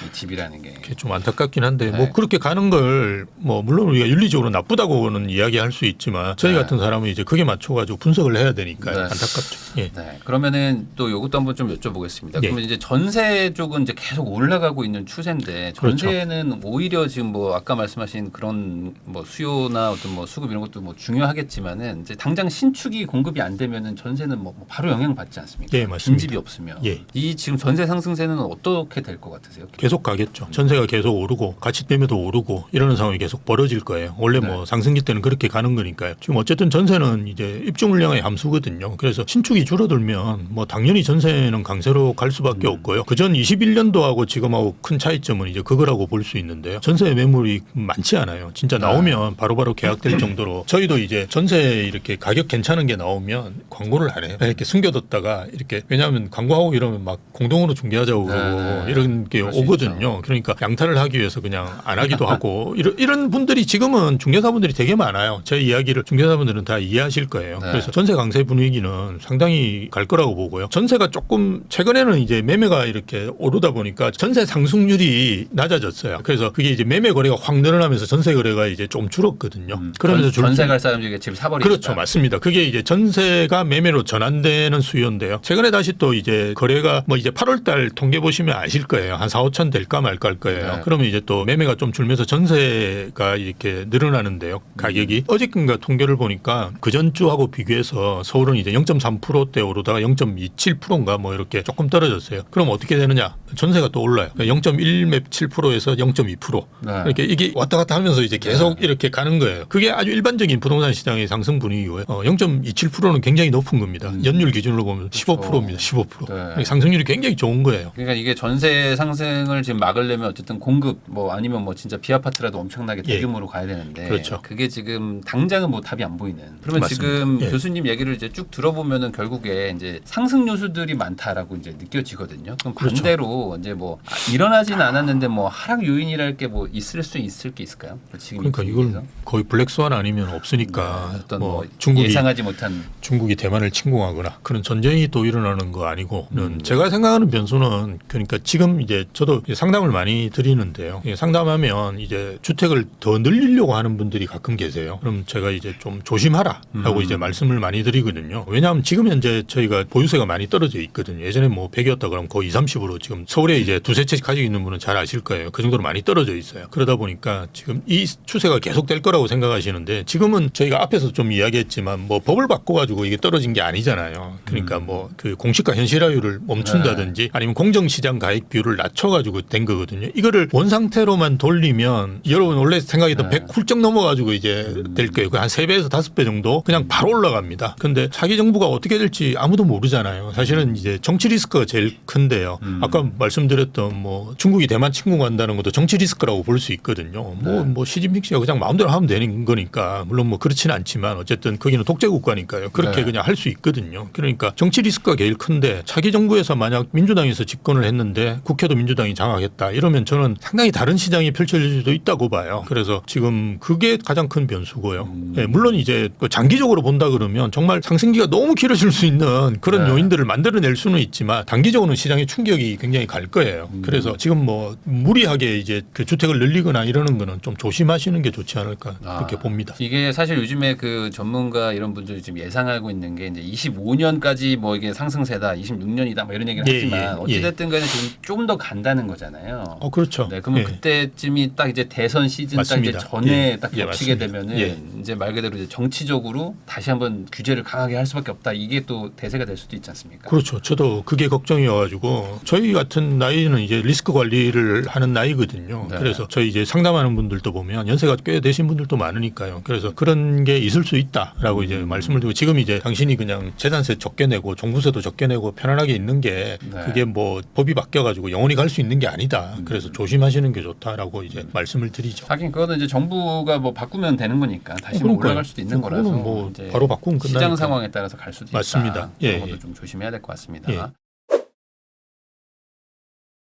이 집이라는 게. 그게 좀 안타깝긴 한데 네. 뭐 그렇게 가는 걸 뭐 물론 우리가 윤리적으로 나쁘다고는 이야기할 수 있지만 저희 네. 같은 사람은 이제 그게 맞춰가지고 분석을 해야 되니까 네. 안타깝죠. 예. 네. 그러면은 또 이것도 한번 좀 여쭤보겠습니다. 네. 그러면 이제 전세 쪽은 이제 계속 올라가고 있는 추세인데 그렇죠. 전세는 오히려 지금 뭐 아까 말씀하신 그런 뭐 수요나 어떤 뭐 수급 이런 것도 뭐 중요하겠지만은 이제 당장 신축이 공급이 안 되면은 전세는 뭐 바로 영향 받지 않습니까? 예, 맞습니다. 빈집이 없으면 예. 이 지금 전세 상승세는 어떻게 될 것 같으세요? 계속 가겠죠. 전세가 계속 오르고 가치 매매도 오르고 이러는 상황이 계속 벌어질 거예요. 원래 뭐 네. 상승기 때는 그렇게 가는 거니까요. 지금 어쨌든 전세는 이제 입주 물량의 함수거든요. 그래서 신축이 줄어들면 뭐 당연히 전세는 강세로 갈 수밖에 없고요. 그전 21년도하고 지금하고 큰 차이점은 이제 그거라고 볼 수 있는데요. 전세 매물이 많지 않아요. 진짜 나오면 바로바로 계약될 정도로 저희도 이제 전세 이렇게 가격 괜찮은 게 나오면 광고를 안 해요. 이렇게 숨겨뒀다가 이렇게 왜냐하면 광고하고 이러면 막 공동으로 중개하자고 그러고 네. 이런 게 그럴 수 오거든요. 그러니까 양탈을 하기 위해서 그냥 안 하기도 하고 이런 분들이 지금은 중개사분들이 되게 많아요. 제 이야기를 중개사분들은 다 이해하실 거예요. 네. 그래서 전세 강세 분위기는 상당히 갈 거라고 보고요. 전세가 조금 최근에는 이제 매매가 이렇게 오르다 보니까 전세 상승률이 낮아졌어요. 그래서 그게 이제 매매 거래가 확 늘어나면서 전세 거래가 이제 좀 줄었거든요. 그러면서 전세 갈 사람들이 집을 사버리니까. 그렇죠. 맞습니다. 그게 이제 전세가 매매로 전환되는 수요인데요. 최근에 다시 또 이제 거래가 뭐 이제 8월 달 통계 보시면 아실 거예요. 한 4, 5천 될까 말까 할 거예요. 네. 그러면 이제 또 매매가 좀 줄면서 전세가 이렇게 늘어나는데요. 가격이. 어저께인가 통계를 보니까 그전주하고 비교해서 서울은 이제 0.3%대 오르다가 0.27%인가 뭐 이렇게 조금 떨어졌어요. 그럼 어떻게 되느냐? 전세가 또 올라요. 0.177%에서 0.2%. 네. 이렇게 이게 왔다 갔다 하면서 이제 계속 이렇게 가는 거예요. 그게 아주 일반적인 부동산 시장의 상승 분위기고요. 0.27%는 굉장히 높은 겁니다. 연율 기준으로 보면 15%입니다. 15%. 네. 상승률이 굉장히 좋은 거예요. 그러니까 이게 전세 상승을 지금 막으려면 어쨌든 공급 뭐 아니면 뭐 진짜 비아파트라도 엄청나게 예. 대규모로 가야 되는데 그렇죠. 그게 지금 당장은 뭐 답이 안 보이는. 그러면 맞습니다. 지금 예. 교수님 얘기를 이제 쭉 들어보면은 결국에 이제 상승 요소들이 많다라고 이제 느껴지거든요. 그럼 그렇죠. 반대로 이제 뭐 일어나진 않았는데 뭐 하락 요인이랄 게 뭐 있을 수 있을 게 있을까요? 지금 그러니까 이건 거의 블랙스완 아니면 없으니까 네, 어떤 뭐 뭐 중국이 예상하지 못한 중국이 대만을 침공하거나 그런 전쟁이 또 일어나는 거 아니고는 제가 생각하는 변수는 그러니까 지금 이제 저도 상담을 많이 드리는데요. 상담하면 이제 주택을 더 늘리려고 하는 분들이 가끔 계세요. 그럼 제가 이제 좀 조심하라라고 이제 말씀을 많이 드리거든요. 왜냐하면 지금 현재 저희가 보유세가 많이 떨어져 있거든요. 예전에 뭐 100이었다 그러면 거의 20, 30으로 지금 서울에 이제 두세 채 가지고 있는 분은 잘 아실 거예요. 그 정도로 많이 떨어져 있어요. 그러다 보니까 지금 이 추세가 계속될 거라고 생각하시는데 지금은 저희가 앞에서 좀 이야기했지만 뭐 법을 바꿔가지고 이게 떨어진 게 아니잖아요. 그러니까 뭐 그 공시가 현실화율을 멈춘다든지 아니면 공정시장 가액 비율을 낮춰가지고 된 거거든요. 이거를 원 상태로만 돌리면 여러분 원래 생각했던 100 훌쩍 넘어가지고 이제 될 거예요. 한 3배에서 5배 정도 그냥 바로 올라갑니다. 근데 차기 정부가 어떻게 될지 아무도 모르잖아요. 사실은 이제 정치 리스크가 제일 큰데요. 아까 말씀드렸던 뭐 중국이 대만 침공한다는 것도 정치 리스크라고 볼 수 있거든요. 뭐 시진핑 씨가 그냥 마음대로 하면 되는 거니까 물론 뭐 그렇지는 않지만 어쨌든 거기는 독재 국가니까요. 그렇게 네. 그냥 할 수 있거든요. 그러니까 정치 리스크가 제일 큰데 차기 정부에서 만약 민주당에서 집권을 했는데 국회도 민주당이 장악했다 이러면 저는 상당히 다른 시장이 펼쳐질 수도 있다고 봐요. 그래서 지금 그게 가장 큰 변수고요. 네, 물론 이제 장기적으로 본다 그러면 정말 상승기가 너무 길어질 수 있는 그런 네. 요인들을 만들어낼 수는 있지만 단기적으로는 시장의 충격이 굉장히 갈 거예요. 그래서 지금 뭐 무리하게 이제 그 주택을 늘리거나 이러는 거는 좀 조심하시는 게 좋지 않을까 그렇게 봅니다. 이게 사실 요즘에 그 전문가 이런 분들이 지금 예상하고 있는 게 이제 25년까지 뭐 이게 상승세다, 26년이다 뭐 이런 얘기를 예, 하지만 예, 어찌됐든 간에 지금 좀 더 간다는 거잖아요. 그렇죠. 네, 그러면 예. 그때쯤이 딱 이제 대선 시즌 맞습니다. 딱 이제 전에 예. 딱 예, 겹치게 맞습니다. 되면은 예. 이제 말 그대로 이제 정치적으로 다시 한번 규제를 강하게 할 수밖에 없다. 이게 또 대세가 될 수도 있지 않습니까? 그렇죠. 저도 그게 걱정이어가지고 저희 같은 나이는 이제 리스크 관리를 하는 나이거든요. 네. 그래서 저희 이제 상담하는 분들도 보면 연세가 꽤 되신 분들도 많으니까요. 그래서 그런 게 있을 수 있다라고 이제 말씀을 드리고 지금 이제 당신이 그냥 재산세 적게 내고 종부세도 적게 내고 편안하게 있는 게 네. 그게 뭐 법이 바뀌어가지고 영원히 갈 수 있는 게 아니다. 그래서 조심하시는 게 좋다라고 이제 말씀을 드리죠. 하긴 그거는 이제 정부가 뭐 바꾸면 되는 거니까 다시 뭐 그러니까요. 올라갈 수도 있는 그거는 거라서 뭐 이제 바로 바꾸면 끝나니까. 시장 상황에 따라서 갈 수도 맞습니다. 있다. 예, 그런 것도 예. 좀 조심해야 될 것 같습니다. 예.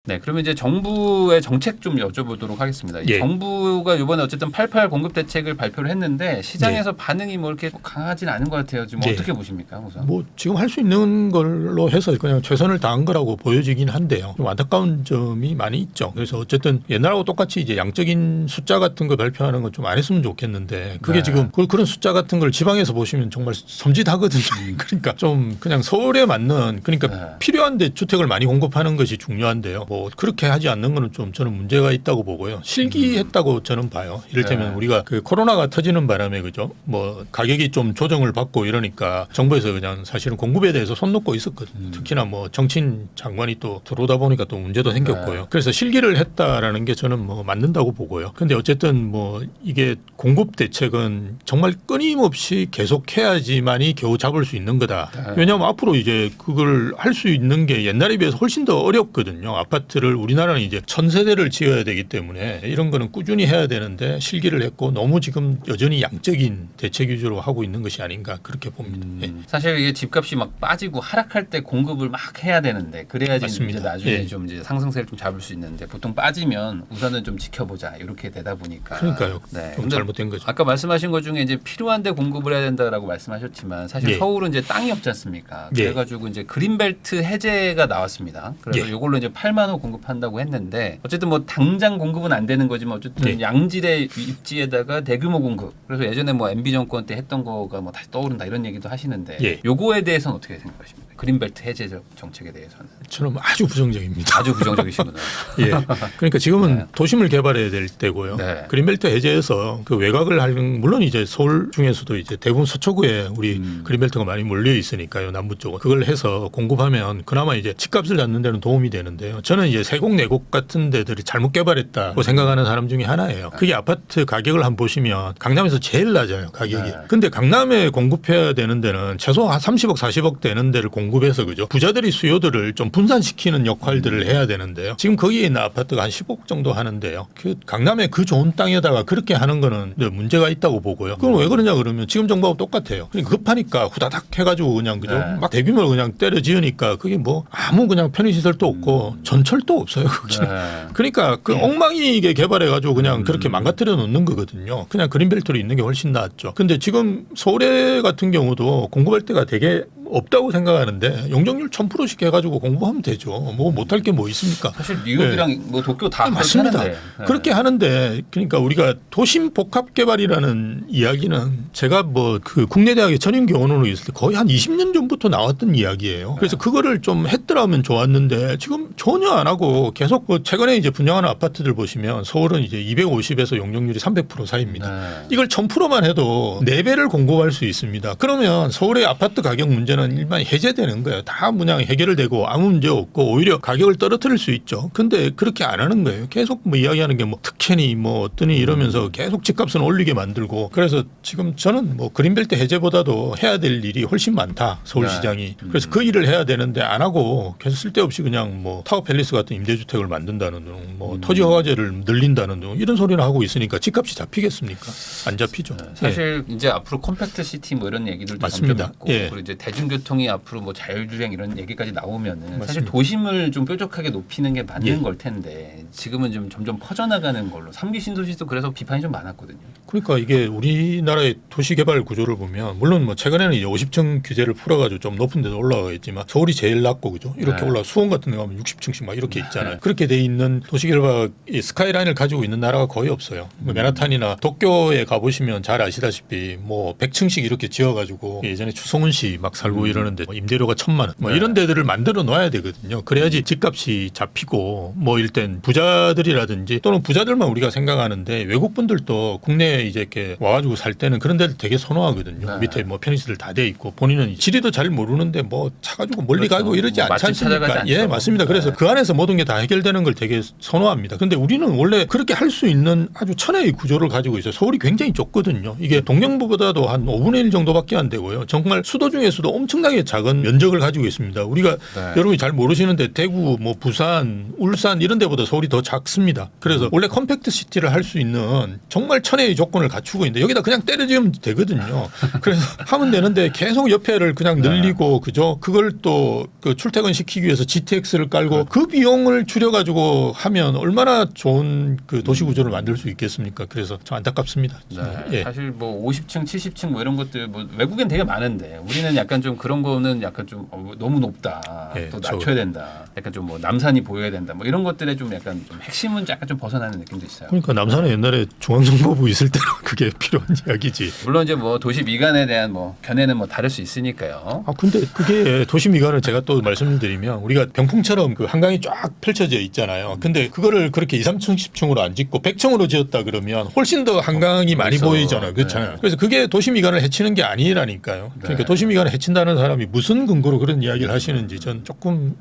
네, 그러면 이제 정부의 정책 좀 여쭤보도록 하겠습니다. 이 예. 정부가 이번에 어쨌든 88 공급 대책을 발표를 했는데 시장에서 반응이 뭐 이렇게 강하지는 않은 것 같아요. 지금 예. 어떻게 보십니까, 우선? 뭐 지금 할 수 있는 걸로 해서 그냥 최선을 다한 거라고 보여지긴 한데요. 좀 안타까운 점이 많이 있죠. 그래서 어쨌든 옛날하고 똑같이 이제 양적인 숫자 같은 거 발표하는 건 좀 안 했으면 좋겠는데 그게 네. 지금 그런 숫자 같은 걸 지방에서 보시면 정말 섬찟하거든요. 그러니까 좀 그냥 서울에 맞는 그러니까 네. 필요한데 주택을 많이 공급하는 것이 중요한데요. 뭐 그렇게 하지 않는 거는 좀 저는 문제가 있다고 보고요. 실기했다고 저는 봐요. 이를테면 네. 우리가 그 코로나가 터지는 바람에 그죠? 뭐 가격이 좀 조정을 받고 이러니까 정부에서 그냥 사실은 공급에 대해서 손 놓고 있었거든요. 특히나 뭐 정치인 장관이 또 들어오다 보니까 또 문제도 생겼고요. 네. 그래서 실기를 했다라는 게 저는 뭐 맞는다고 보고요. 근데 어쨌든 뭐 이게 공급 대책은 정말 끊임없이 계속해야지만이 겨우 잡을 수 있는 거다. 네. 왜냐하면 앞으로 이제 그걸 할 수 있는 게 옛날에 비해서 훨씬 더 어렵거든요. 아파트를 우리나라는 이제 1000세대를 지어야 되기 때문에 이런 거는 꾸준히 해야 되는데 실기를 했고 너무 지금 여전히 양적인 대책 위주로 하고 있는 것이 아닌가 그렇게 봅니다. 예. 사실 이게 집값이 막 빠지고 하락할 때 공급을 막 해야 되는데 그래야지 이제 맞습니다. 나중에 예. 좀 이제 상승세를 좀 잡을 수 있는데 보통 빠지면 우선은 좀 지켜보자 이렇게 되다 보니까 그러니까요. 네. 좀 근데 잘못된 거죠. 아까 말씀하신 것 중에 이제 필요한데 공급을 해야 된다라고 말씀하셨지만 사실 예. 서울은 이제 땅이 없지 않습니까? 예. 그래가지고 이제 그린벨트 해제가 나왔습니다. 그래서 예. 이걸로 이제 8만 호 공급한다고 했는데 어쨌든 뭐 당장 공급은 안 되는 거지만 어쨌든 예. 양질의 입지에다가 대규모 공급. 그래서 예전에 뭐 MB 정권 때 했던 거가 뭐 다시 떠오른다 이런 얘기도 하시는데 예. 요거에 대해서는 어떻게 생각하십니까? 그린벨트 해제 정책에 대해서는 저는 아주 부정적입니다. 아주 부정적이시구나. 예. 그러니까 지금은 네. 도심을 개발해야 될 때고요. 네. 그린벨트 해제해서 그 외곽을 하는 물론 이제 서울 중에서도 이제 대부분 서초구에 우리 그린벨트가 많이 몰려 있으니까요. 남부 쪽은 그걸 해서 공급하면 그나마 이제 집값을 잡는 데는 도움이 되는데요. 저는 저는 이제 세곡 내곡 같은 데들이 잘못 개발했다고 생각하는 사람 중에 하나예요. 그게 아파트 가격을 한번 보시면 강남에서 제일 낮아요, 가격이. 네. 근데 강남에 공급해야 되는 데는 최소 한 30억 40억 되는 데를 공급해서 그죠. 부자들이 수요들을 좀 분산시키는 역할들을 해야 되는데요. 지금 거기에 있는 아파트가 한 10억 정도 하는데요. 그 강남에 그 좋은 땅에다가 그렇게 하는 거는 문제가 있다고 보고요. 그럼 왜 그러냐 그러면 지금 정부하고 똑같아요. 그러니까 급하니까 후다닥 해가지고 그냥 그죠. 네. 막 대규모로 그냥 때려 지으니까 그게 뭐 아무 그냥 편의시설도 없고 전철도 없어요. 거기는. 네. 그러니까 그 엉망이게 개발해가지고 그냥 그렇게 망가뜨려 놓는 거거든요. 그냥 그린벨트로 있는 게 훨씬 낫죠. 근데 지금 서울에 같은 경우도 공급할 때가 되게 없다고 생각하는데 용적률 1000%씩 해가지고 공부하면 되죠. 뭐 못할 게 뭐 있습니까? 사실 뉴욕이랑 뭐 도쿄 다 그렇게 맞습니다. 하는데. 네. 그렇게 하는데 그러니까 우리가 도심 복합 개발이라는 이야기는 제가 뭐 그 국내 대학에 전임 교원으로 있을 때 거의 한 20년 전부터 나왔던 이야기예요. 그래서 그거를 좀 했더라면 좋았는데 지금 전혀 안 하고 계속 뭐 최근에 이제 분양하는 아파트들 보시면 서울은 이제 250에서 용적률이 300% 사이입니다. 네. 이걸 1000%만 해도 4배를 공급할 수 있습니다. 그러면 서울의 아파트 가격 문제는 일반 해제되는 거예요. 다 그냥 해결되고 아무 문제 없고 오히려 가격을 떨어뜨릴 수 있죠. 근데 그렇게 안 하는 거예요. 계속 뭐 이야기하는 게 뭐 특혜니 뭐 어떠니 이러면서 계속 집값은 올리게 만들고 그래서 지금 저는 뭐 그린벨트 해제보다도 해야 될 일이 훨씬 많다. 서울시장이. 그래서 그 일을 해야 되는데 안 하고 계속 쓸데없이 그냥 뭐 타워팰리스 같은 임대주택을 만든다는 등 뭐 토지 허가제를 늘린다는 등 이런 소리를 하고 있으니까 집값이 잡히겠습니까? 안 잡히죠. 사실 이제 앞으로 컴팩트 시티 뭐 이런 얘기들도 맞습니다. 점점 있고 예. 그리고 이제 대중교통이 앞으로 뭐 자율주행 이런 얘기까지 나오면은 사실 맞습니다. 도심을 좀 뾰족하게 높이는 게 맞는 예. 걸 텐데 지금은 좀 점점 퍼져나가는 걸로 3기 신도시도 그래서 비판이 좀 많았거든요. 그러니까 이게 우리나라의 도시개발 구조를 보면 물론 뭐 최근에는 이제 50층 규제를 풀어가지고 좀 높은 데도 올라가겠지만 서울이 제일 낮고 그죠 이렇게 네. 올라 수원 같은 데 가면 60층씩 막 이렇게 있잖아요. 그렇게 돼 있는 도시개발 이 스카이라인을 가지고 있는 나라가 거의 없어요. 뭐 맨하탄이나 도쿄에 가보시면 잘 아시다시피 뭐 100층씩 이렇게 지어가지고 예전에 추성훈 씨 막 살고 이러는데 뭐 임대료가 1000만 원 뭐 네. 이런 데들을 만들어 놔야 되거든요. 그래야지 집값이 잡히고 뭐 일단 부자들이라든지 또는 부자들만 우리가 생각하는데 외국 분들도 국내에 이제 이렇게 와가지고 살 때는 그런 데를 되게 선호하거든요. 네. 밑에 뭐 편의시설 다 돼 있고 본인은 지리도 잘 모르는데 뭐 차 가지고 멀리 그렇죠. 가고 이러지 뭐 않지 맛집 찾아가지 않습니까? 않죠. 예, 맞습니다. 그래서 네. 그 안에서 모든 게 다 해결되는 걸 되게 선호합니다. 근데 우리는 원래 그렇게 할 수 있는 아주 천혜의 구조를 가지고 있어요. 서울이 굉장히 좁거든요. 이게 동경보다도 한 5분의 1 정도밖에 안 되고요. 정말 수도 중에서도 엄청나게 작은 면적을 가지고 있습니다. 우리가 네. 여러분이 잘 모르시는데 대구, 뭐 부산, 울산 이런 데보다 서울이 더 작습니다. 그래서 원래 컴팩트 시티를 할 수 있는 정말 천혜의 조건을 갖추고 있는데 여기다 그냥 때려지으면 되거든요. 그래서 하면 되는데 계속 옆에를 그냥 늘리고 그죠? 그걸 또 그 출퇴근 시키기 위해서 GTX를 깔고 그 비용을 줄여가지고 하면 얼마나 좋은 그 도시 구조를 만들 수 있겠습니까? 그래서 좀 안타깝습니다. 네. 예. 사실 뭐 50층, 70층 뭐 이런 것들 뭐 외국엔 되게 많은데 우리는 약간 좀 그런 거는 약간 좀 너무 높다. 예, 또 낮춰야 된다. 약간 좀 뭐 남산이 보여야 된다. 뭐 이런 것들에 좀 약간 좀 핵심은 약간 좀 벗어나는 느낌도 있어요. 그러니까 남산에 옛날에 중앙정보부 있을 때는 그게 필요한 이야기지. 물론 이제 뭐 도시 미관에 대한 뭐 견해는 뭐 다를 수 있으니까요. 아 근데 그게 도시 미관을 제가 또 말씀드리면 우리가 병풍처럼 그 한강이 쫙 펼쳐져 있잖아요. 근데 그거를 그렇게 2, 3층, 10층으로 안 짓고 100층으로 지었다 그러면 훨씬 더 한강이 많이 그래서, 보이잖아요. 그렇잖아요. 네. 그래서 그게 도시 미관을 해치는 게 아니라니까요. 그러니까 네. 도시 미관을 해친다는 사람이 무슨 근거로 그런 이야기를 하시는지 전 조금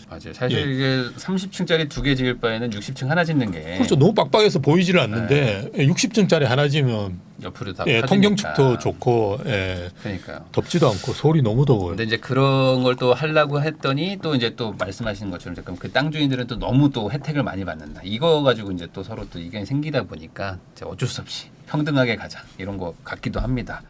맞아요. 사실 이게 30층짜리 2개 지을 바에는 60층 하나 짓는 게 그렇죠. 너무 빡빡해서 보이지를 않는데 60층짜리 하나 지면 옆으로 다 예, 퍼지니까. 통경축도 좋고 예, 그러니까요. 덥지도 않고 서울이 너무 더워요. 근데 이제 그런 걸 또 하려고 했더니 또 이제 또 말씀하시는 것처럼 잠깐 그 땅 주인들은 또 너무 또 혜택을 많이 받는다. 이거 가지고 이제 또 서로 또 이견이 생기다 보니까 이제 어쩔 수 없이 평등하게 가자 이런 거 같기도 합니다.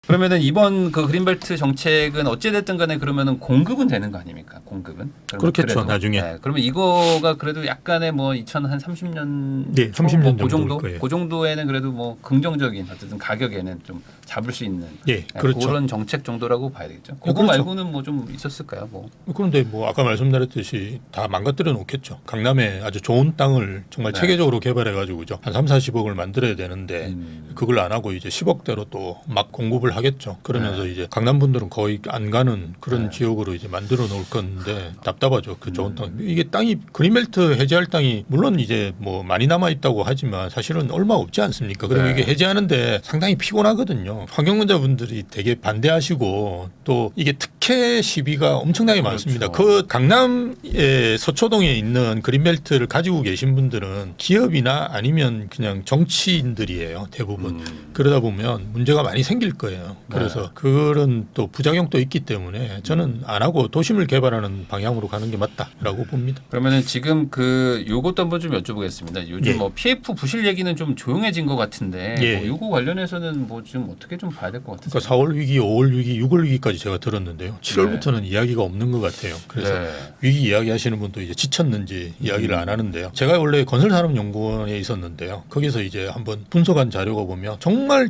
그러면은 이번 그 그린벨트 정책은 어찌됐든 간에 그러면은 공급은 되는 거 아닙니까? 공급은? 그러면 그렇겠죠, 그래도, 나중에. 네, 그러면 이거가 그래도 약간의 뭐 2030년 네, 30년 그 정도일 정도? 거예요. 그 정도에는 그래도 뭐 긍정적인 어쨌든 가격에는 좀 잡을 수 있는 예, 그렇죠. 그런 정책 정도라고 봐야 되겠죠. 그거 그렇죠. 말고는 뭐 좀 있었을까요? 뭐. 그런데 뭐 아까 말씀드렸듯이 다 망가뜨려 놓겠죠. 강남에 아주 좋은 땅을 정말 네. 체계적으로 개발해 가지고 한 3, 40억을 만들어야 되는데 그걸 안 하고 이제 10억대로 또 막 공급을 하겠죠. 그러면서 이제 강남 분들은 거의 안 가는 그런 네. 지역으로 이제 만들어 놓을 건데 답답하죠. 그 좋은 땅. 이게 땅이 그린벨트 해제할 땅이 물론 이제 뭐 많이 남아 있다고 하지만 사실은 얼마 없지 않습니까? 그리고 네. 이게 해제하는데 상당히 피곤하거든요. 있는데요. 환경론자분들이 되게 반대하시고 또 이게 특혜 시비가 엄청나게 그렇죠. 많습니다. 그 강남의 서초동에 있는 그린벨트를 가지고 계신 분들은 기업이나 아니면 그냥 정치인들이에요. 대부분. 그러다 보면 문제가 많이 생길 거예요. 그래서 그런 또 부작용도 있기 때문에 저는 안 하고 도심을 개발하는 방향으로 가는 게 맞다라고 봅니다. 그러면은 지금 그 요것도 한번 좀 여쭤보겠습니다. 요즘 예. 뭐 PF 부실 얘기는 좀 조용해진 것 같은데 예. 뭐 요거 관련해서는 뭐 지금 어떻게 좀 봐야 될 것 같으세요? 그러니까 4월 위기, 5월 위기, 6월 위기까지 제가 들었는데요. 7월부터는 이야기가 없는 것 같아요. 그래서 네. 위기 이야기하시는 분도 이제 지쳤는지 이야기를 안 하는데요. 제가 원래 건설산업연구원에 있었는데요. 거기서 이제 한번 분석한 자료가 보면 정말